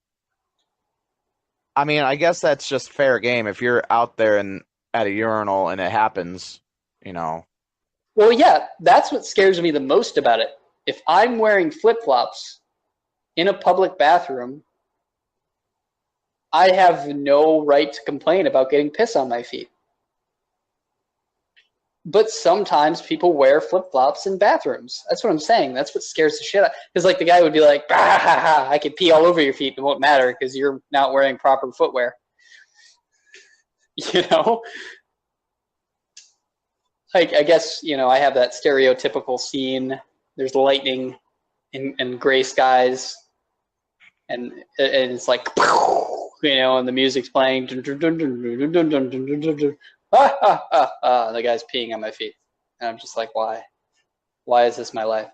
I mean, I guess that's just fair game. If you're out there and at a urinal and it happens, you know. Well, yeah, that's what scares me the most about it. If I'm wearing flip-flops in a public bathroom, I have no right to complain about getting piss on my feet. But sometimes people wear flip-flops in bathrooms. That's what I'm saying. That's what scares the shit out. Because like the guy would be like, ah, ha, ha, I could pee all over your feet. It won't matter because you're not wearing proper footwear. You know? Like, I guess, you know, I have that stereotypical scene. There's lightning and gray skies. And it's like, you know, and the music's playing. The guy's peeing on my feet. And I'm just like, why? Why is this my life?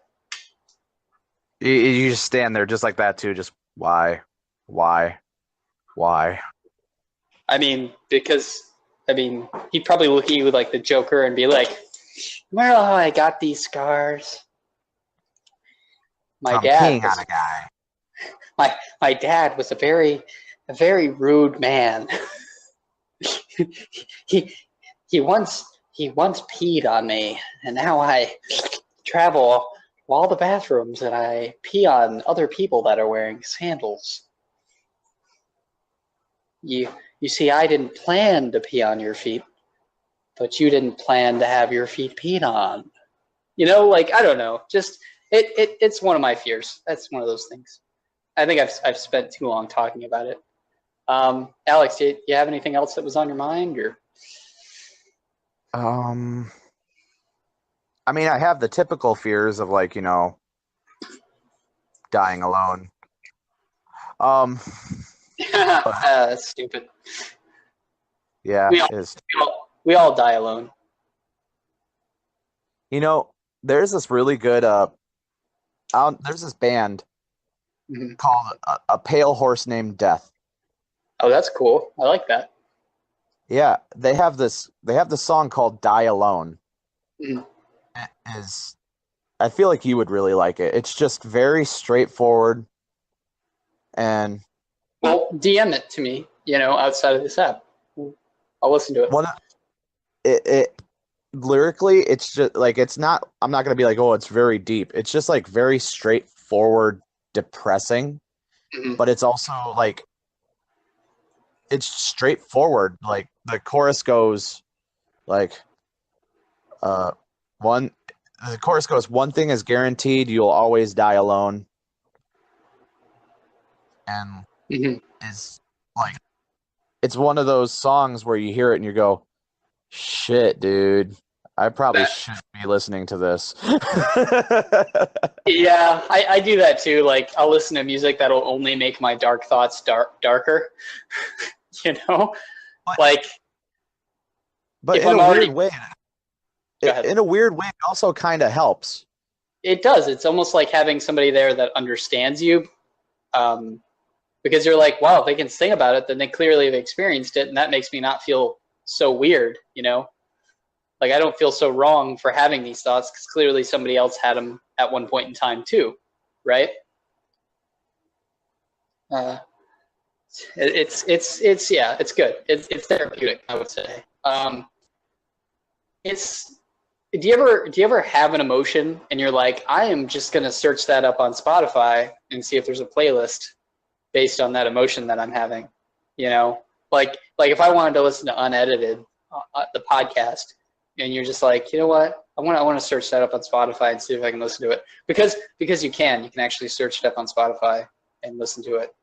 You just stand there just like that too. Just why? I mean, because, he'd probably look at you like the Joker and be like, remember how I got these scars? I'm peeing on a guy. My dad was a very rude man. he once peed on me, and now I travel all the bathrooms and I pee on other people that are wearing sandals. You see, I didn't plan to pee on your feet, but you didn't plan to have your feet peed on. You know, like, I don't know. Just it's one of my fears. That's one of those things. I think I've spent too long talking about it. Alex, do you have anything else that was on your mind, or? I mean, I have the typical fears of like, you know, dying alone. That's stupid. Yeah, we all die alone. You know, there's this really good there's this band called a Pale Horse Named Death. Oh, that's cool. I like that. Yeah, they have this song called Die Alone. Mm. I feel like you would really like it. It's just very straightforward, and well, DM it to me, you know, outside of this app. I'll listen to it. It lyrically, it's just like, it's not, I'm not going to be like, oh, it's very deep. It's just like very straightforward, depressing, but it's also like, it's straightforward. Like the chorus goes like, one thing is guaranteed, you'll always die alone. And is like, it's one of those songs where you hear it and you go, shit, dude, I probably shouldn't be listening to this. Yeah, I do that too. Like, I'll listen to music that'll only make my dark thoughts darker. You know? But in a weird way, it also kind of helps. It does. It's almost like having somebody there that understands you. Because you're like, wow, if they can sing about it, then they clearly have experienced it, and that makes me not feel so weird, you know? Like, I don't feel so wrong for having these thoughts, because clearly somebody else had them at one point in time too, right? It's good. It's therapeutic, I would say. Do you ever have an emotion and you're like, I am just gonna search that up on Spotify and see if there's a playlist based on that emotion that I'm having, you know? Like if I wanted to listen to Unedited, the podcast, and you're just like, you know what? I want to search that up on Spotify and see if I can listen to it, because you can actually search it up on Spotify and listen to it.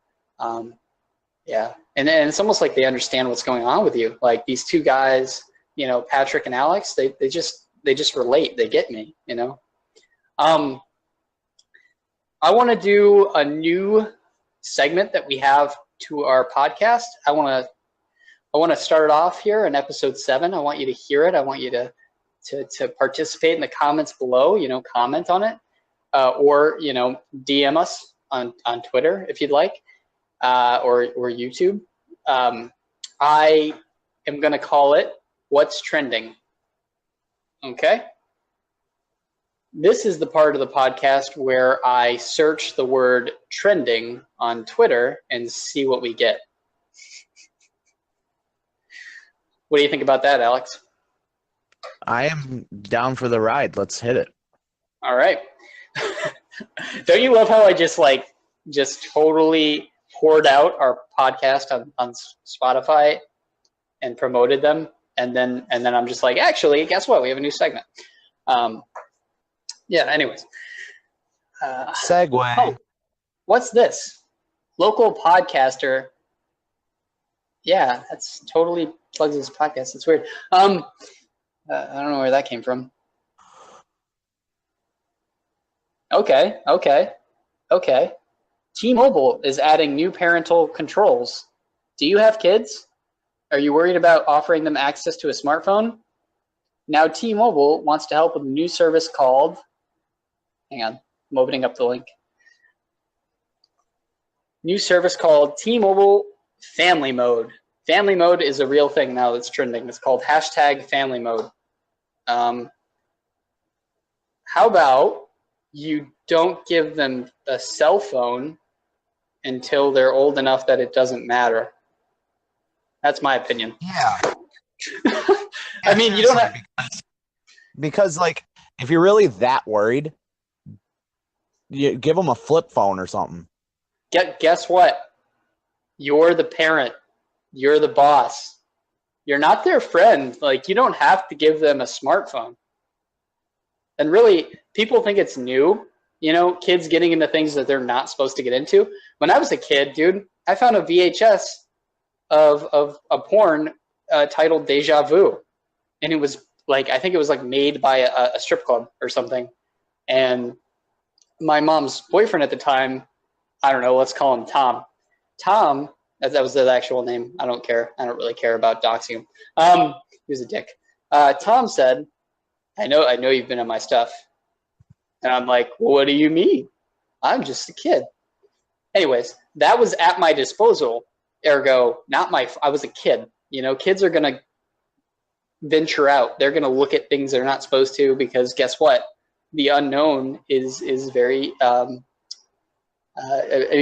Yeah, and it's almost like they understand what's going on with you. Like these two guys, you know, Patrick and Alex, they just they just relate. They get me, you know. I want to do a new segment that we have to our podcast. I want to start it off here in episode 7. I want you to hear it. I want you to participate in the comments below. You know, comment on it, or you know, DM us on Twitter if you'd like, or YouTube. I am going to call it "What's Trending." Okay. This is the part of the podcast where I search the word trending on Twitter and see what we get. What do you think about that, Alex? I am down for the ride. Let's hit it. All right. Don't you love how I just totally poured out our podcast on Spotify and promoted them, and then I'm just like, actually, guess what? We have a new segment. Yeah, anyways. Segue. Oh, what's this? Local podcaster. Yeah, that's totally plugs his podcast. It's weird. I don't know where that came from. Okay. T-Mobile is adding new parental controls. Do you have kids? Are you worried about offering them access to a smartphone? Now T-Mobile wants to help with a new service called... Hang on, I'm opening up the link. New service called T-Mobile Family Mode. Family Mode is a real thing now that's trending. It's called #Family Mode. How about you don't give them a cell phone until they're old enough that it doesn't matter? That's my opinion. Yeah. I mean, you don't have... Because, like, if you're really that worried, you give them a flip phone or something. Guess what? You're the parent. You're the boss. You're not their friend. Like, you don't have to give them a smartphone. And really, people think it's new, you know, kids getting into things that they're not supposed to get into. When I was a kid, dude, I found a VHS of a porn titled Deja Vu. And it was like, I think it was like made by a strip club or something. And my mom's boyfriend at the time, I don't know, let's call him Tom. Tom, that was his actual name. I don't care. I don't really care about doxing him. He was a dick. Tom said, I know you've been on my stuff. And I'm like, well, what do you mean? I'm just a kid. Anyways, that was at my disposal. Ergo, I was a kid. You know, kids are going to venture out. They're going to look at things they're not supposed to, because guess what? The unknown is very, and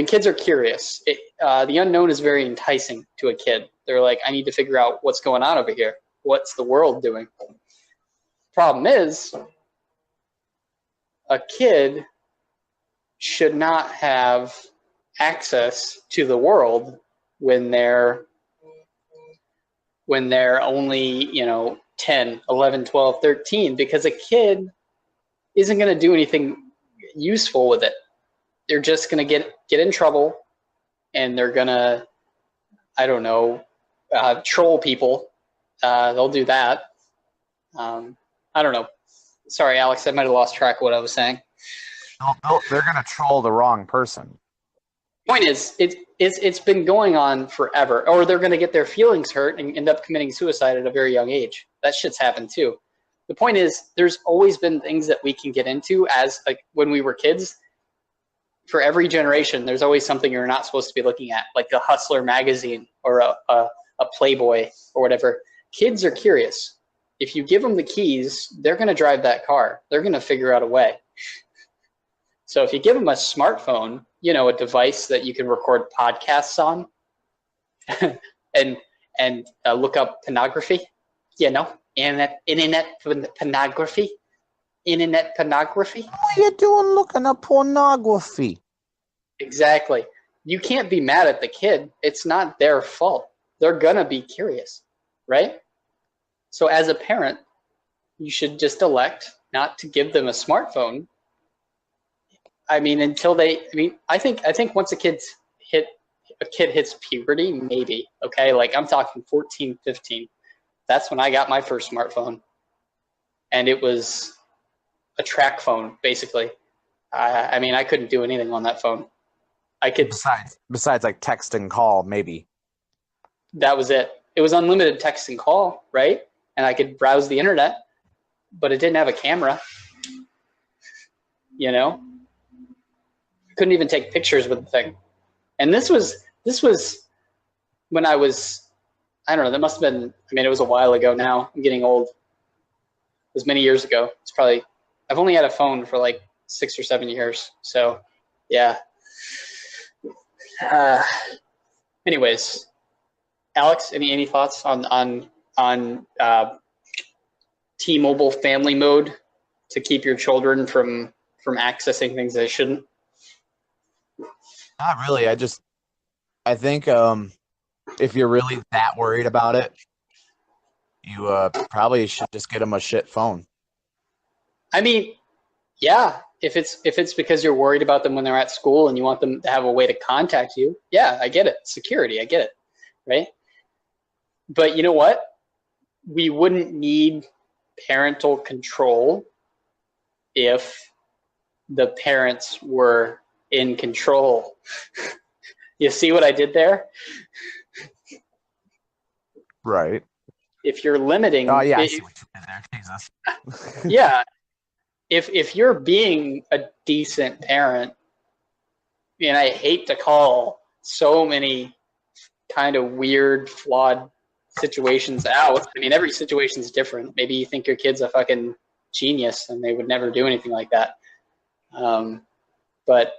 kids are curious. The unknown is very enticing to a kid. They're like, I need to figure out what's going on over here. What's the world doing? Problem is, a kid should not have access to the world when they're only, you know, 10, 11, 12, 13, because a kid isn't going to do anything useful with it. They're just going to get in trouble, and they're going to, I don't know, troll people. They'll do that. I don't know. Sorry, Alex, I might have lost track of what I was saying. They're going to troll the wrong person. Point is, it's been going on forever. Or they're going to get their feelings hurt and end up committing suicide at a very young age. That shit's happened too. The point is, there's always been things that we can get into as, like, when we were kids. For every generation, there's always something you're not supposed to be looking at, like a Hustler magazine or a Playboy or whatever. Kids are curious. If you give them the keys, they're going to drive that car. They're going to figure out a way. So if you give them a smartphone, you know, a device that you can record podcasts on and look up pornography, you know, internet pornography. Internet pornography. What are you doing looking at pornography? Exactly. You can't be mad at the kid. It's not their fault. They're going to be curious, right? So as a parent, you should just elect not to give them a smartphone. I mean, I think once a kid hits puberty, maybe, okay? Like, I'm talking 14, 15. That's when I got my first smartphone. and it was a track phone, basically. I mean, I couldn't do anything on that phone. I could. Besides like text and call, maybe. That was it. It was unlimited text and call, right? And I could browse the internet, but it didn't have a camera. You know, couldn't even take pictures with the thing. And this was when I was, I don't know, that must have been, I mean, it was a while ago now. I'm getting old. It was many years ago. It's probably, I've only had a phone for like 6 or 7 years. So, yeah. Anyways, Alex, any thoughts on T-Mobile family mode to keep your children from accessing things they shouldn't? Not really. I think if you're really that worried about it, you probably should just get them a shit phone. I mean, yeah, if it's because you're worried about them when they're at school and you want them to have a way to contact you, yeah, I get it. Security, I get it, right? But you know what? We wouldn't need parental control if the parents were in control. You see what I did there? Right. If you're limiting, oh yeah, I see what you did there. Jesus. Yeah, if you're being a decent parent, and I hate to call so many kind of weird, flawed situations out. I mean, every situation's different. Maybe you think your kid's a fucking genius and they would never do anything like that. But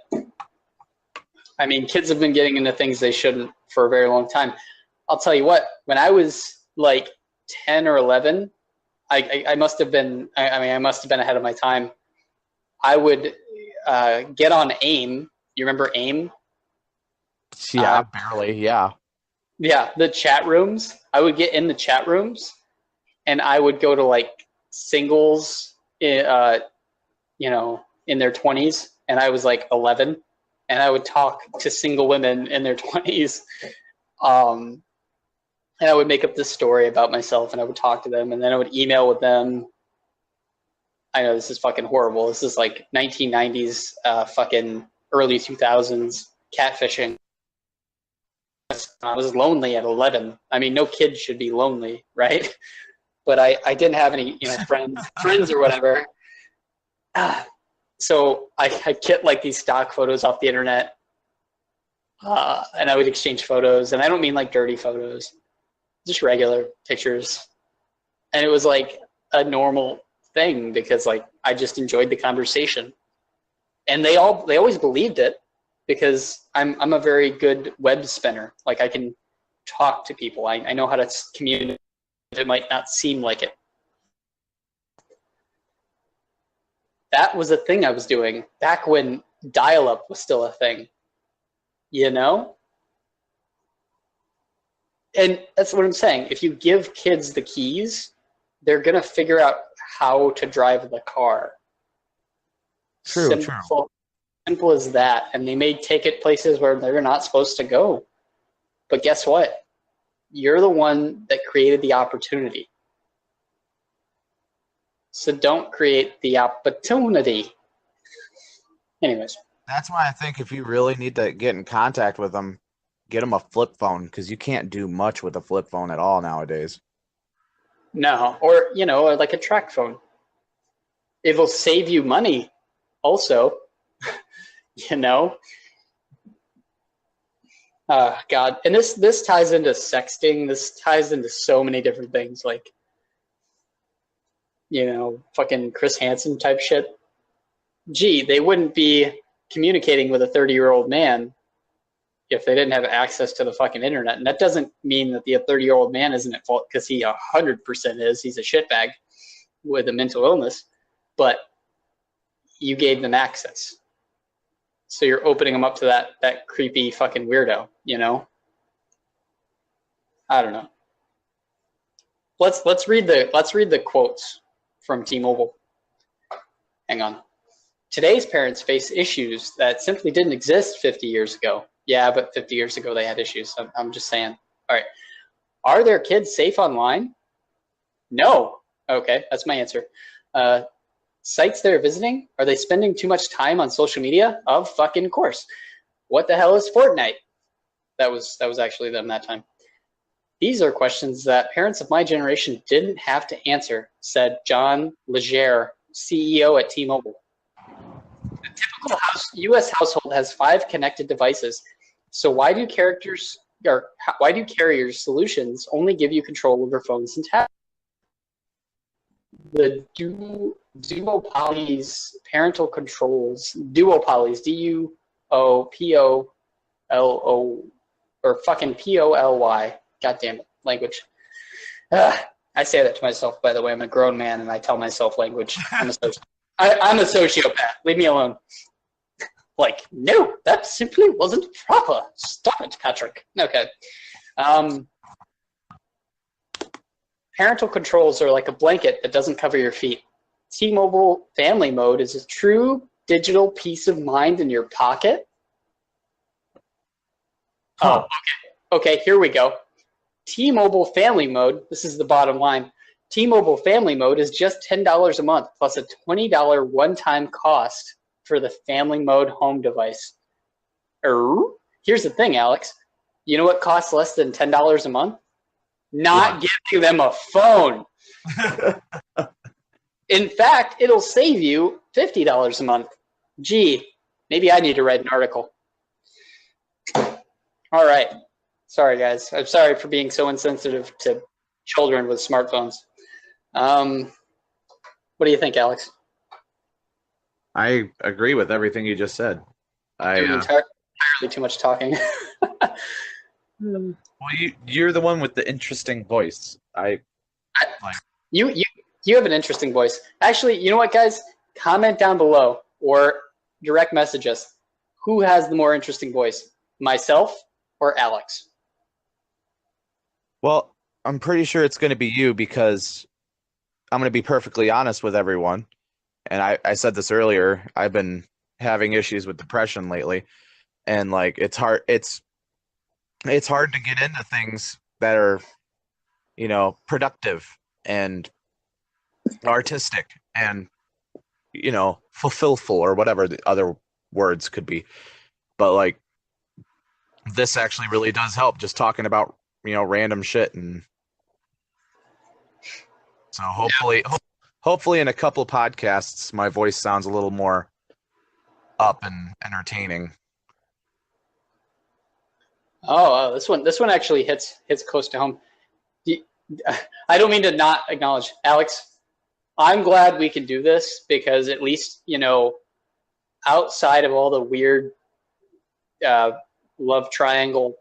I mean, kids have been getting into things they shouldn't for a very long time. I'll tell you what, when I was like 10 or 11, I must have been, I must have been ahead of my time. I would get on AIM. You remember AIM? Yeah, barely, yeah. Yeah, the chat rooms. I would get in the chat rooms and I would go to like singles, you know, in their 20s, and I was like 11, and I would talk to single women in their 20s. And I would make up this story about myself, and I would talk to them, and then I would email with them. I know this is fucking horrible. This is like 1990s, fucking early 2000s catfishing. I was lonely at 11. I mean, no kid should be lonely, right? But I didn't have any, you know, friends or whatever. So I get like these stock photos off the internet, and I would exchange photos. And I don't mean like dirty photos, just regular pictures. And it was like a normal thing because like I just enjoyed the conversation. And they always believed it because I'm a very good web spinner. Like I can talk to people. I know how to communicate. It might not seem like it. That was a thing I was doing back when dial-up was still a thing, you know? And that's what I'm saying. If you give kids the keys, they're going to figure out how to drive the car. True. Simple as that. And they may take it places where they're not supposed to go. But guess what? You're the one that created the opportunity. So don't create the opportunity. Anyways. That's why I think if you really need to get in contact with them, get them a flip phone, because you can't do much with a flip phone at all nowadays. No, or, you know, or like a track phone. It'll save you money also, you know. God, and this ties into sexting. This ties into so many different things, like, you know, fucking Chris Hansen type shit. Gee, they wouldn't be communicating with a 30-year-old man if they didn't have access to the fucking internet. And that doesn't mean that the 30-year-old man isn't at fault, because he 100% is. He's a shitbag with a mental illness, but you gave them access. So you're opening them up to that creepy fucking weirdo, you know? I don't know. Let's read the quotes from T-Mobile. Hang on. Today's parents face issues that simply didn't exist 50 years ago. Yeah, but 50 years ago they had issues. I'm just saying. All right. Are their kids safe online? No. Okay, that's my answer. sites they're visiting? Are they spending too much time on social media? Of fucking course. What the hell is Fortnite? That was actually them that time. These are questions that parents of my generation didn't have to answer, said John Legere, CEO at T-Mobile. A typical U.S. household has 5 connected devices. So why do carriers solutions only give you control over phones and tablets? The duopolies parental controls, duopolies, D-U-O-P-O-L-O, or fucking P-O-L-Y. God damn it, language. I say that to myself, by the way. I'm a grown man, and I tell myself language. I'm a sociopath. Leave me alone. Like, no, that simply wasn't proper. Stop it, Patrick. Okay. Parental controls are like a blanket that doesn't cover your feet. T-Mobile Family Mode is a true digital peace of mind in your pocket. Oh, okay. Okay, here we go. T-Mobile Family Mode, this is the bottom line. T-Mobile Family Mode is just $10 a month plus a $20 one-time cost for the Family Mode home device. Here's the thing, Alex. You know what costs less than $10 a month? Not giving them a phone. In fact, it'll save you $50 a month. Gee, maybe I need to write an article. All right. Sorry, guys. I'm sorry for being so insensitive to children with smartphones. What do you think, Alex? I agree with everything you just said. Entirely too much talking. Well, you're the one with the interesting voice. You have an interesting voice. Actually, you know what, guys? Comment down below or direct message us. Who has the more interesting voice, myself or Alex? Well, I'm pretty sure it's going to be you because I'm going to be perfectly honest with everyone. And I said this earlier. I've been having issues with depression lately, and like it's hard to get into things that are, productive and artistic and, fulfillful or whatever the other words could be. But like this actually really does help, just talking about, random shit. And so hopefully in a couple podcasts, my voice sounds a little more up and entertaining. Oh, this one actually hits close to home. I don't mean to not acknowledge, Alex. I'm glad we can do this because at least, outside of all the weird love triangle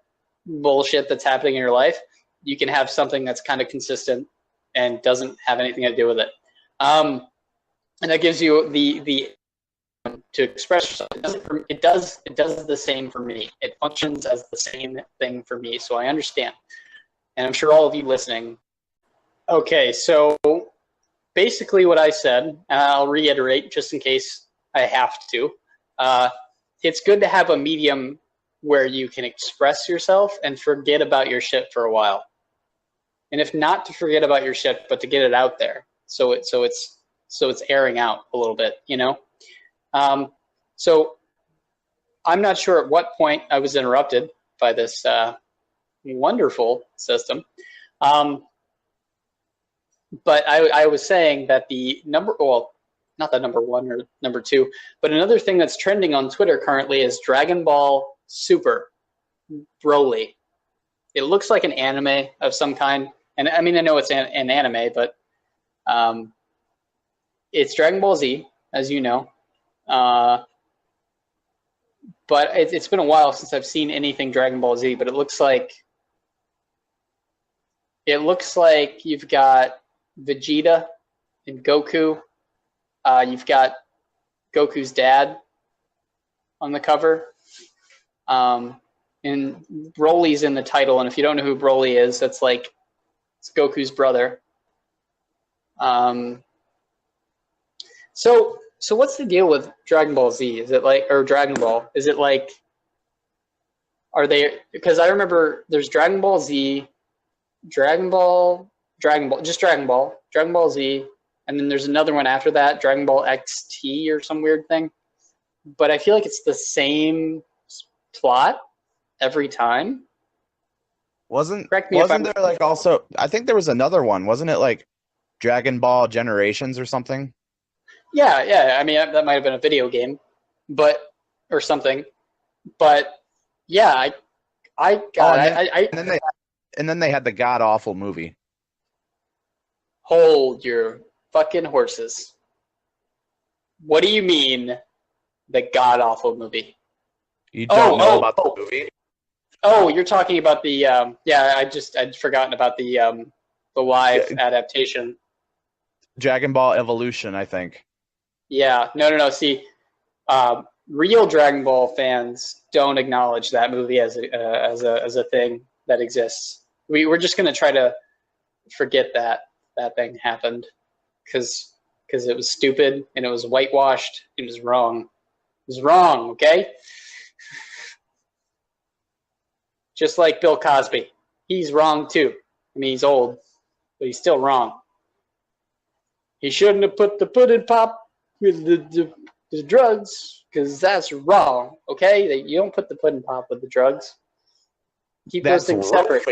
bullshit that's happening in your life, you can have something that's kind of consistent and doesn't have anything to do with it. And that gives you the to express yourself. It does the same for me. It functions as the same thing for me, so I understand. And I'm sure all of you listening. Okay, so basically what I said, and I'll reiterate just in case I have to, it's good to have a medium where you can express yourself and forget about your shit for a while. And if not to forget about your shit, but to get it out there, so it's airing out a little bit, So I'm not sure at what point I was interrupted by this wonderful system. But I was saying that not the number one or number two, but another thing that's trending on Twitter currently is Dragon Ball Super Broly. It looks like an anime of some kind. And I mean, I know it's an anime, but it's Dragon Ball Z, as you know. But it's been a while since I've seen anything Dragon Ball Z, but it looks like you've got Vegeta and Goku. You've got Goku's dad on the cover. And Broly's in the title, and if you don't know who Broly is, it's Goku's brother. So what's the deal with Dragon Ball Z? Is it or Dragon Ball? Is it are they, because I remember there's Dragon Ball Z, Dragon Ball, just Dragon Ball Z, and then there's another one after that, Dragon Ball XT or some weird thing. But I feel like it's the same plot every time. Correct me if Wasn't there like also? I think there was another one. Wasn't it like Dragon Ball Generations or something? Yeah. I mean, that might have been a video game, or something. But yeah, and then they had the god awful movie. Hold your fucking horses. What do you mean, the god awful movie? You don't know about the movie? Oh, you're talking about the I'd forgotten about the live adaptation. Dragon Ball Evolution, I think. Yeah, no. See, real Dragon Ball fans don't acknowledge that movie as a thing that exists. We're just gonna try to forget that thing happened because it was stupid and it was whitewashed. It was wrong. It was wrong. Okay. Just like Bill Cosby, he's wrong too. I mean, he's old, but he's still wrong. He shouldn't have put the pudding pop with the drugs, because that's wrong. Okay, you don't put the pudding pop with the drugs. Keep those things separate.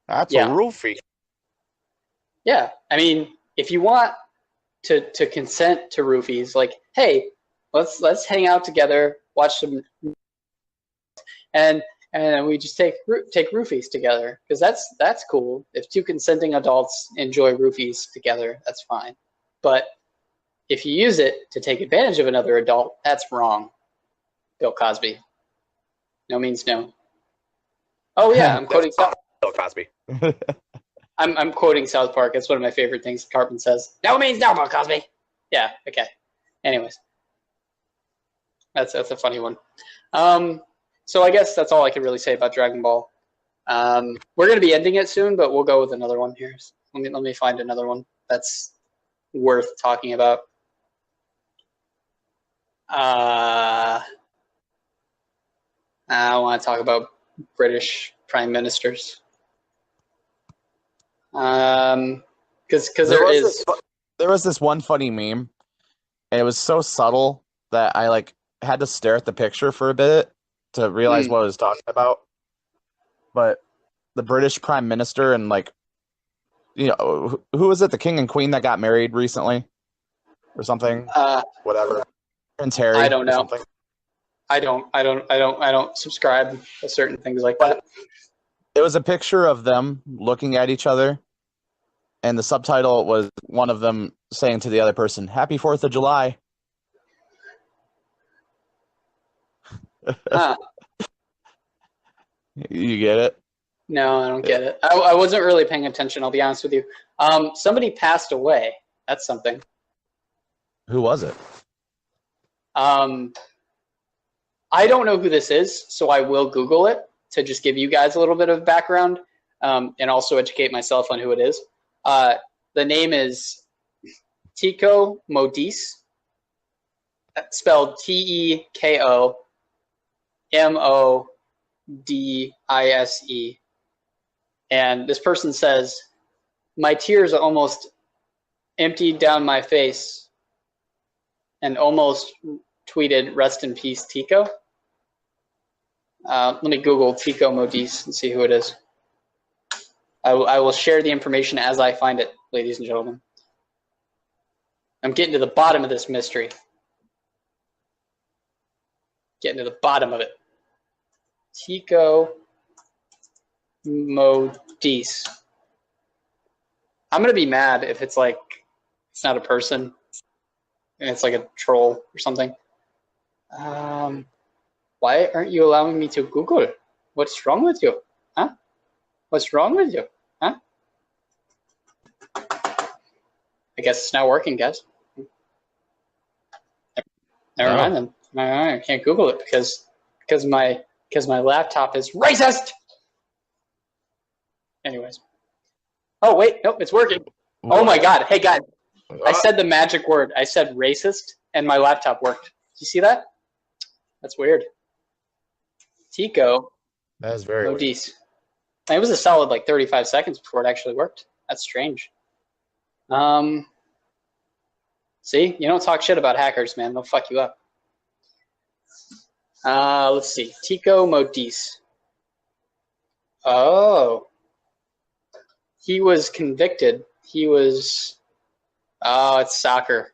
That's a roofie. Yeah, I mean, if you want to consent to roofies, like, hey, let's hang out together, watch some, and we just take roofies together, because that's cool. If two consenting adults enjoy roofies together, that's fine. But if you use it to take advantage of another adult, that's wrong. Bill Cosby. No means no. Oh yeah, I'm quoting Bill Cosby. I'm quoting South Park. It's one of my favorite things Cartman says. No means no, Bill Cosby. Yeah. Okay. Anyways, that's a funny one. So I guess that's all I can really say about Dragon Ball. We're going to be ending it soon, but we'll go with another one here. Let me find another one that's worth talking about. I want to talk about British prime ministers. Because there was this one funny meme, and it was so subtle that I had to stare at the picture for a bit to realize what I was talking about. But the British prime minister and who was it? The king and queen that got married recently, or something. Whatever. Prince Harry. I don't know. Something. I don't subscribe to certain things like that. It was a picture of them looking at each other, and the subtitle was one of them saying to the other person, "Happy 4th of July." You get it? No, I don't get it. I wasn't really paying attention, I'll be honest with you. Somebody passed away. That's something. Who was it? I don't know who this is, so I will Google it to just give you guys a little bit of background, and also educate myself on who it is. The name is Teko Modise, spelled TEKOMODISE. And this person says, "My tears almost emptied down my face," and almost tweeted, "Rest in peace, Tico." Let me Google Teko Modise and see who it is. I will share the information as I find it, ladies and gentlemen. I'm getting to the bottom of this mystery. Getting to the bottom of it. Teko Modise. I'm going to be mad if it's it's not a person and it's like a troll or something. Why aren't you allowing me to Google? What's wrong with you? Huh? What's wrong with you? Huh? I guess it's not working, guys. Never mind then. I can't Google it because my laptop is racist. Anyways. Oh wait, nope, it's working. What? Oh my god. Hey guys. What? I said the magic word. I said racist and my laptop worked. Did you see that? That's weird. Teko. That is very Modise. It was a solid 35 seconds before it actually worked. That's strange. See, you don't talk shit about hackers, man. They'll fuck you up. Let's see. Tico Modise. Oh. He was convicted. He was... Oh, it's soccer.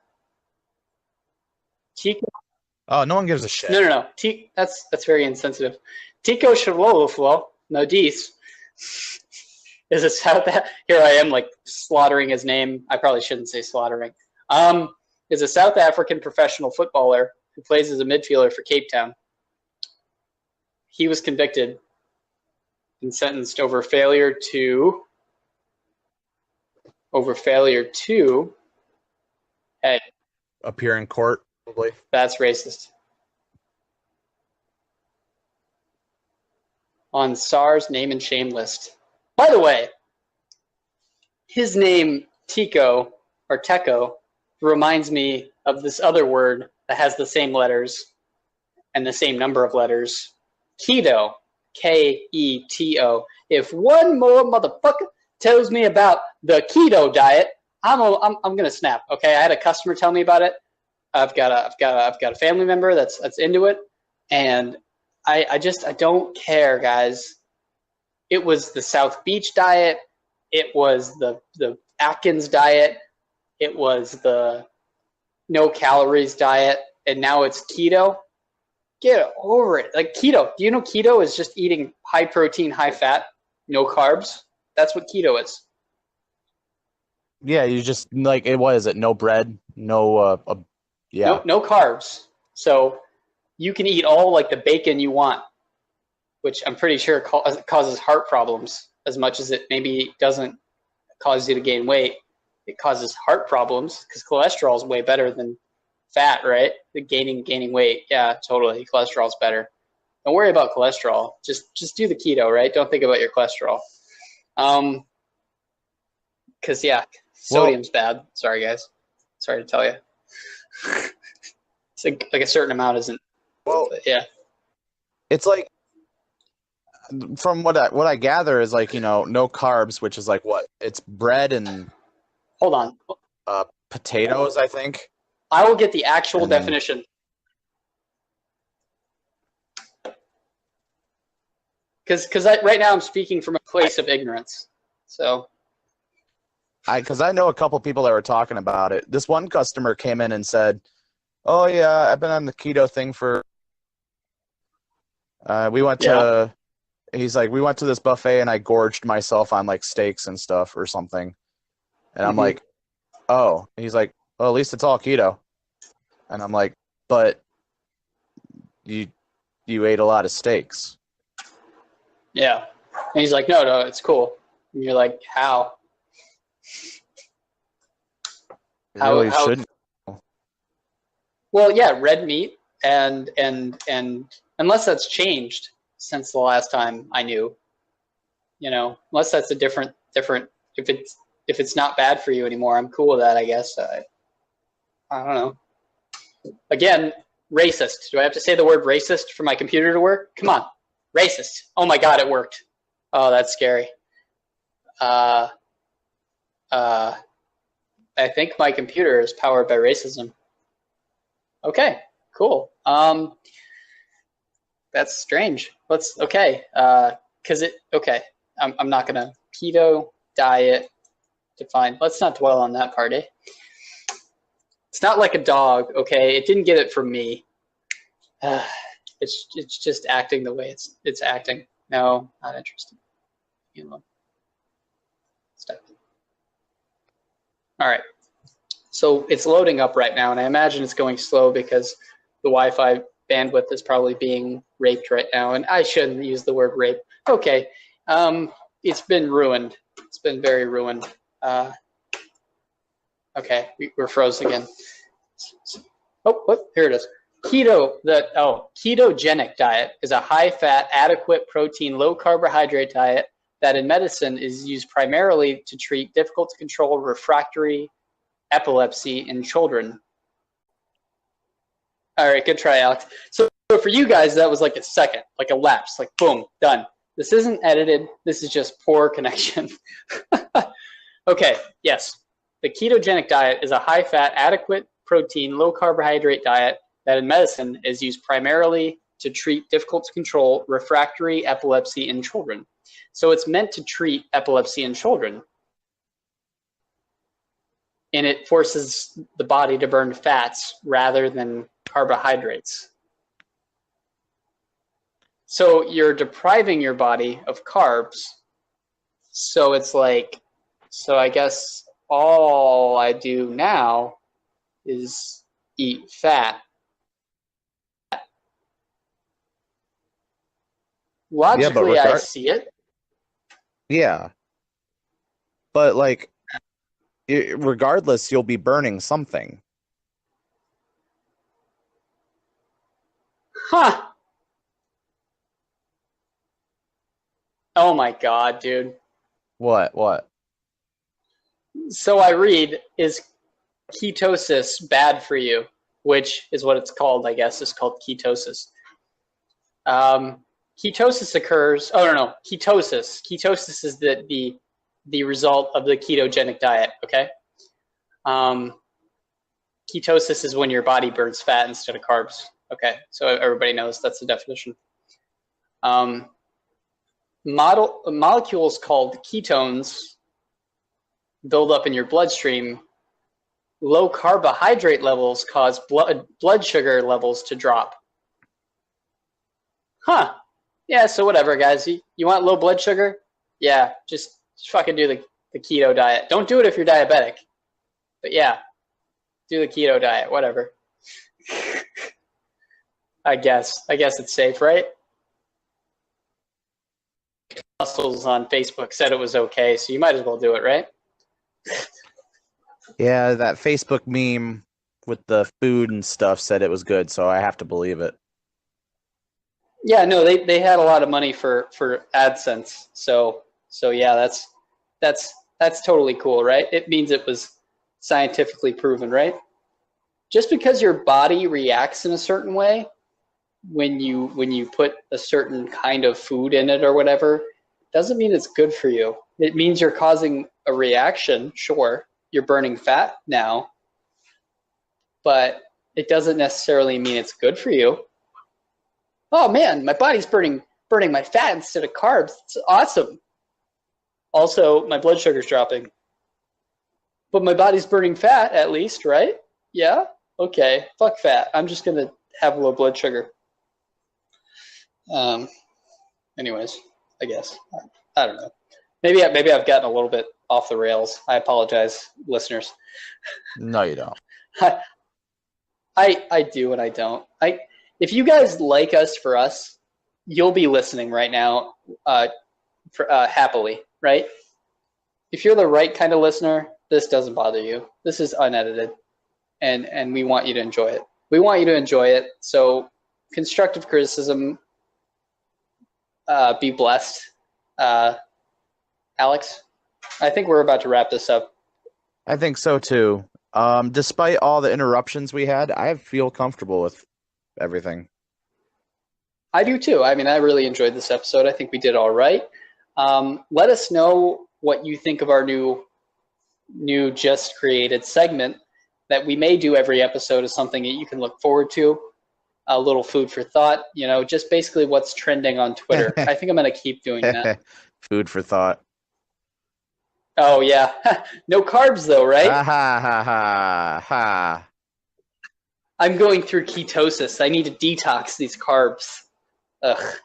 Tico... Oh, no one gives a shit. No. That's very insensitive. Tico Modise is a South... Here I am, like, slaughtering his name. I probably shouldn't say slaughtering. Is a South African professional footballer who plays as a midfielder for Cape Town. He was convicted and sentenced over failure to... Hey. Appear in court, probably. That's racist. On SAR's name and shame list. By the way, his name, Tico, or Teco, reminds me of this other word that has the same letters and the same number of letters. Keto. K-E-T-O. If one more motherfucker tells me about the keto diet, I'm gonna snap. Okay, I had a customer tell me about it. I've got a family member that's into it, and I don't care, guys. It was the South Beach diet. It was the Atkins diet. It was the no calories diet, and now it's keto. Get over it. Like keto. Do you know keto is just eating high protein, high fat, no carbs? That's what keto is. Yeah, you just like it. What is it? No bread, no. Yeah. No carbs. So you can eat all like the bacon you want, which I'm pretty sure causes heart problems as much as it maybe doesn't cause you to gain weight. It causes heart problems because cholesterol is way better than fat, right? The gaining weight. Yeah, totally. Cholesterol's better. Don't worry about cholesterol. Just do the keto, right? Don't think about your cholesterol. Because yeah, sodium's bad. Sorry, guys. Sorry to tell you. It's like a certain amount isn't. Well, yeah. It's like from what I gather is like no carbs, which is like what it's bread and. Hold on. Potatoes, I think. I will get the actual definition. Because right now I'm speaking from a place of ignorance. So. Because I know a couple people that were talking about it. This one customer came in and said, "Oh yeah, I've been on the keto thing for." We went to. He's like, we went to this buffet and I gorged myself on like steaks and stuff or something, and I'm like, "Oh." And he's like, "Well, at least it's all keto," and I'm like, "But you ate a lot of steaks." Yeah, and he's like, "No, it's cool." And you're like, "How?" Really shouldn't. Well, yeah, red meat and unless that's changed since the last time I knew, unless that's a different if it's not bad for you anymore, I'm cool with that, I guess. I don't know. Again, racist. Do I have to say the word racist for my computer to work? Come on, racist. Oh my God, it worked. Oh, that's scary. I think my computer is powered by racism. Okay, cool. That's strange. Okay. Okay. I'm not gonna keto diet define. Let's not dwell on that part, eh? It's not like a dog, okay? It didn't get it from me. It's just acting the way it's acting. No, not interested. Stop. All right, so it's loading up right now, and I imagine it's going slow because the Wi-Fi bandwidth is probably being raped right now, and I shouldn't use the word rape. Okay, it's been ruined. It's been very ruined. Okay, we're frozen again. Oh, here it is. Ketogenic diet is a high-fat, adequate protein, low-carbohydrate diet that in medicine is used primarily to treat difficult-to-control refractory epilepsy in children. All right, good try, Alex. So for you guys, that was like a second, like a lapse, like boom, done. This isn't edited. This is just poor connection. Okay, yes. The ketogenic diet is a high-fat, adequate protein, low carbohydrate diet that in medicine is used primarily to treat difficult to control refractory epilepsy in children. So it's meant to treat epilepsy in children. And it forces the body to burn fats rather than carbohydrates. So you're depriving your body of carbs. So it's like, so I guess all I do now is eat fat. Logically, I see it. Yeah. But like, regardless, you'll be burning something. Huh. Oh my God, dude. What? So I read, is ketosis bad for you? Which is what it's called, I guess. It's called ketosis. Ketosis occurs, ketosis. Ketosis is the result of the ketogenic diet, okay? Ketosis is when your body burns fat instead of carbs. Okay, so everybody knows that's the definition. Molecules called ketones build up in your bloodstream. Low carbohydrate levels cause blood sugar levels to drop. Huh. Yeah, so whatever, guys. You want low blood sugar? Yeah, just fucking do the keto diet. Don't do it if you're diabetic. But yeah, do the keto diet, whatever. I guess it's safe, right? Muscles on Facebook said it was okay, so you might as well do it, right? Yeah, that Facebook meme with the food and stuff said it was good, so I have to believe it. Yeah, no, they had a lot of money for AdSense, so yeah, that's totally cool, right? It means it was scientifically proven, right? Just because your body reacts in a certain way when you put a certain kind of food in it or whatever, doesn't mean it's good for you. It means you're causing a reaction, sure. You're burning fat now, but it doesn't necessarily mean it's good for you. Oh man, my body's burning my fat instead of carbs. It's awesome. Also, my blood sugar's dropping. But my body's burning fat at least, right? Yeah? Okay, fuck fat. I'm just going to have low blood sugar. Anyways, I guess. I don't know. Maybe I've gotten a little bit off the rails. I apologize, listeners. No, you don't. I do and I don't. If you guys like us for us, you'll be listening right now happily, right? If you're the right kind of listener, this doesn't bother you. This is unedited, and we want you to enjoy it. We want you to enjoy it. So constructive criticism, be blessed. Alex, I think we're about to wrap this up. I think so too. Despite all the interruptions we had, I feel comfortable with everything. I do too. I mean, I really enjoyed this episode. I think we did all right. Let us know what you think of our new just created segment that we may do every episode is something that you can look forward to. A little food for thought, just basically what's trending on Twitter. I think I'm going to keep doing that. Food for thought. Oh, yeah. No carbs, though, right? Ha, ha, ha, ha. I'm going through ketosis. I need to detox these carbs. Ugh.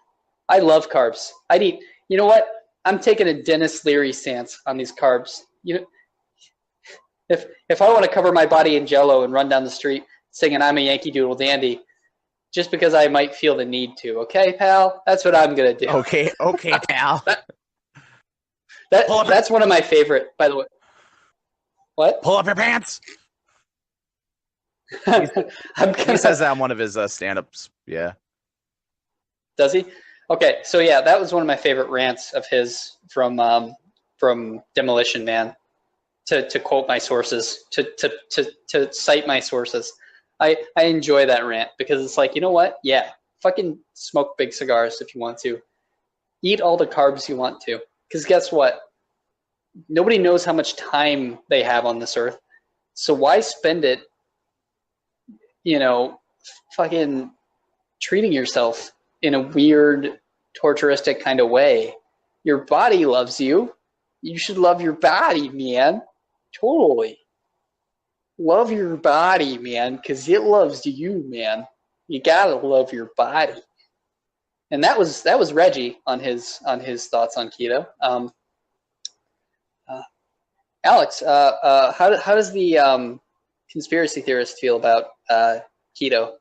I love carbs. You know what? I'm taking a Dennis Leary stance on these carbs. If I want to cover my body in Jell-O and run down the street singing "I'm a Yankee Doodle Dandy," just because I might feel the need to, okay, pal? That's what I'm gonna do. Okay, pal. That's one of my favorite, by the way. What? Pull up your pants. He says that on one of his stand-ups. Yeah. Does he? Okay, so yeah, that was one of my favorite rants of his from Demolition Man. To quote my sources, to cite my sources. I enjoy that rant because it's like, you know what? Yeah, fucking smoke big cigars if you want to. Eat all the carbs you want to. Because guess what? Nobody knows how much time they have on this earth. So why spend it fucking treating yourself in a weird, torturistic kind of way. Your body loves you. You should love your body, man. Totally. Love your body, man, because it loves you, man. You gotta love your body. And that was Reggie on his thoughts on keto. Alex, how does the conspiracy theorist feel about keto?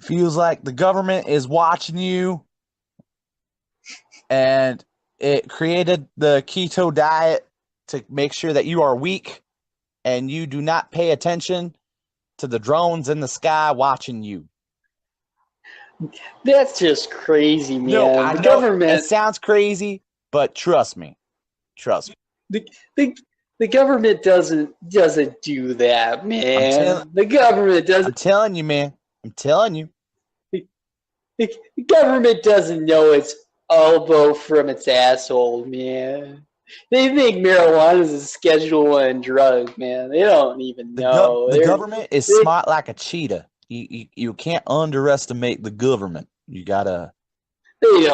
Feels like the government is watching you, and it created the keto diet to make sure that you are weak and you do not pay attention to the drones in the sky watching you. That's just crazy, man. No, I the know government. It sounds crazy, but trust me. The government doesn't do that, man. The government doesn't. I'm telling you, man. I'm telling you. The government doesn't know its elbow from its asshole, man. They think marijuana is a Schedule I drug, man. They don't even know. The government is smart like a cheetah. You can't underestimate the government. You gotta. They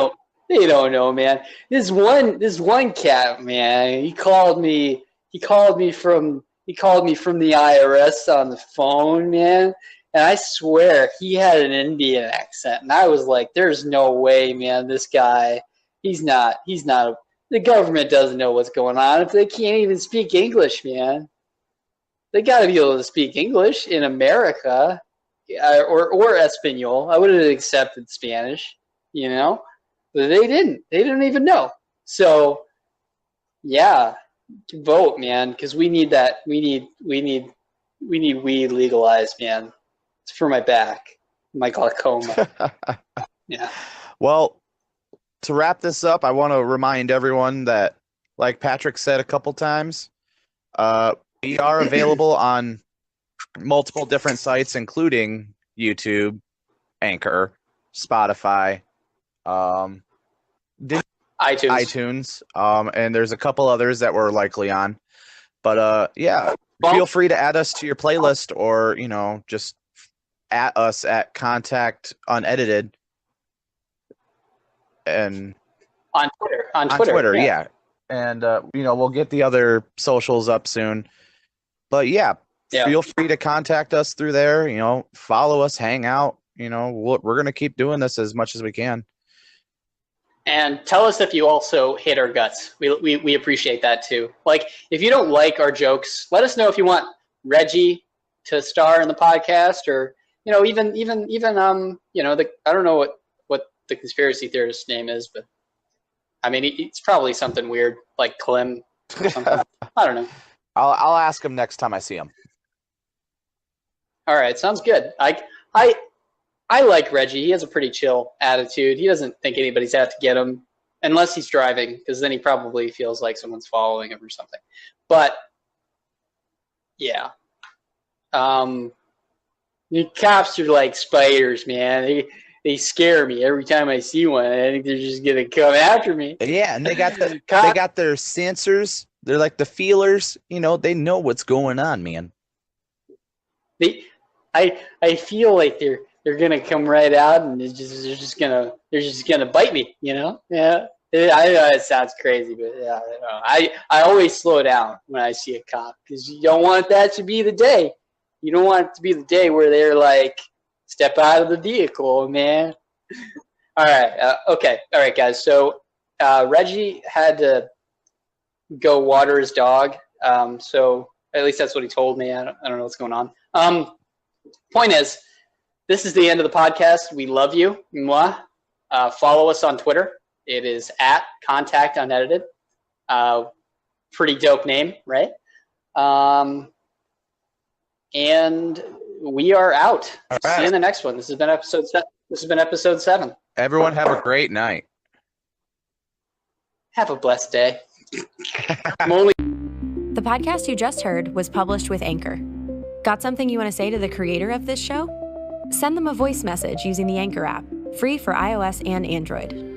don't know, man. This one cat, man. He called me from the IRS on the phone, man. And I swear he had an Indian accent, and I was like, "There's no way, man. This guy, he's not. The government doesn't know what's going on if they can't even speak English, man. They got to be able to speak English in America, or Espanol. I would have accepted Spanish, but they didn't. They didn't even know. So, yeah, vote, man, because we need that. We need weed legalized, man. It's for my back, my glaucoma. Yeah. Well, to wrap this up, I want to remind everyone that, like Patrick said a couple times, we are available on multiple different sites, including YouTube, Anchor, Spotify, iTunes, and there's a couple others that we're likely on. But feel free to add us to your playlist, or just at us at Contact Unedited, and on Twitter, yeah. And we'll get the other socials up soon. But feel free to contact us through there. Follow us, hang out. We're gonna keep doing this as much as we can. And tell us if you also hate our guts. We appreciate that too. Like, if you don't like our jokes, let us know if you want Reggie to star in the podcast, or even I don't know what the conspiracy theorist's name is, but I mean it's probably something weird like Clem or something. I don't know. I'll ask him next time I see him. All right, sounds good. I like Reggie. He has a pretty chill attitude. He doesn't think anybody's out to get him unless he's driving, because then he probably feels like someone's following him or something. But yeah, the cops are like spiders, man. They scare me every time I see one. I think they're just gonna come after me. Yeah, and they got they got their sensors. They're like the feelers. They know what's going on, man. I feel like they're gonna come right out, and they're just gonna bite me. Yeah. I know it sounds crazy, but yeah, I always slow down when I see a cop, because you don't want that to be the day. You don't want it to be the day where they're like, step out of the vehicle, man. All right. Okay. All right, guys. So Reggie had to go water his dog. So at least that's what he told me. I don't know what's going on. Point is, this is the end of the podcast. We love you. Mwah. Follow us on Twitter. It is at Contact Unedited. Pretty dope name, right? And we are out. All right. See you in the next one. This has been episode 7. Everyone have a great night. Have a blessed day. The podcast you just heard was published with Anchor. Got something you want to say to the creator of this show? Send them a voice message using the Anchor app, free for iOS and Android.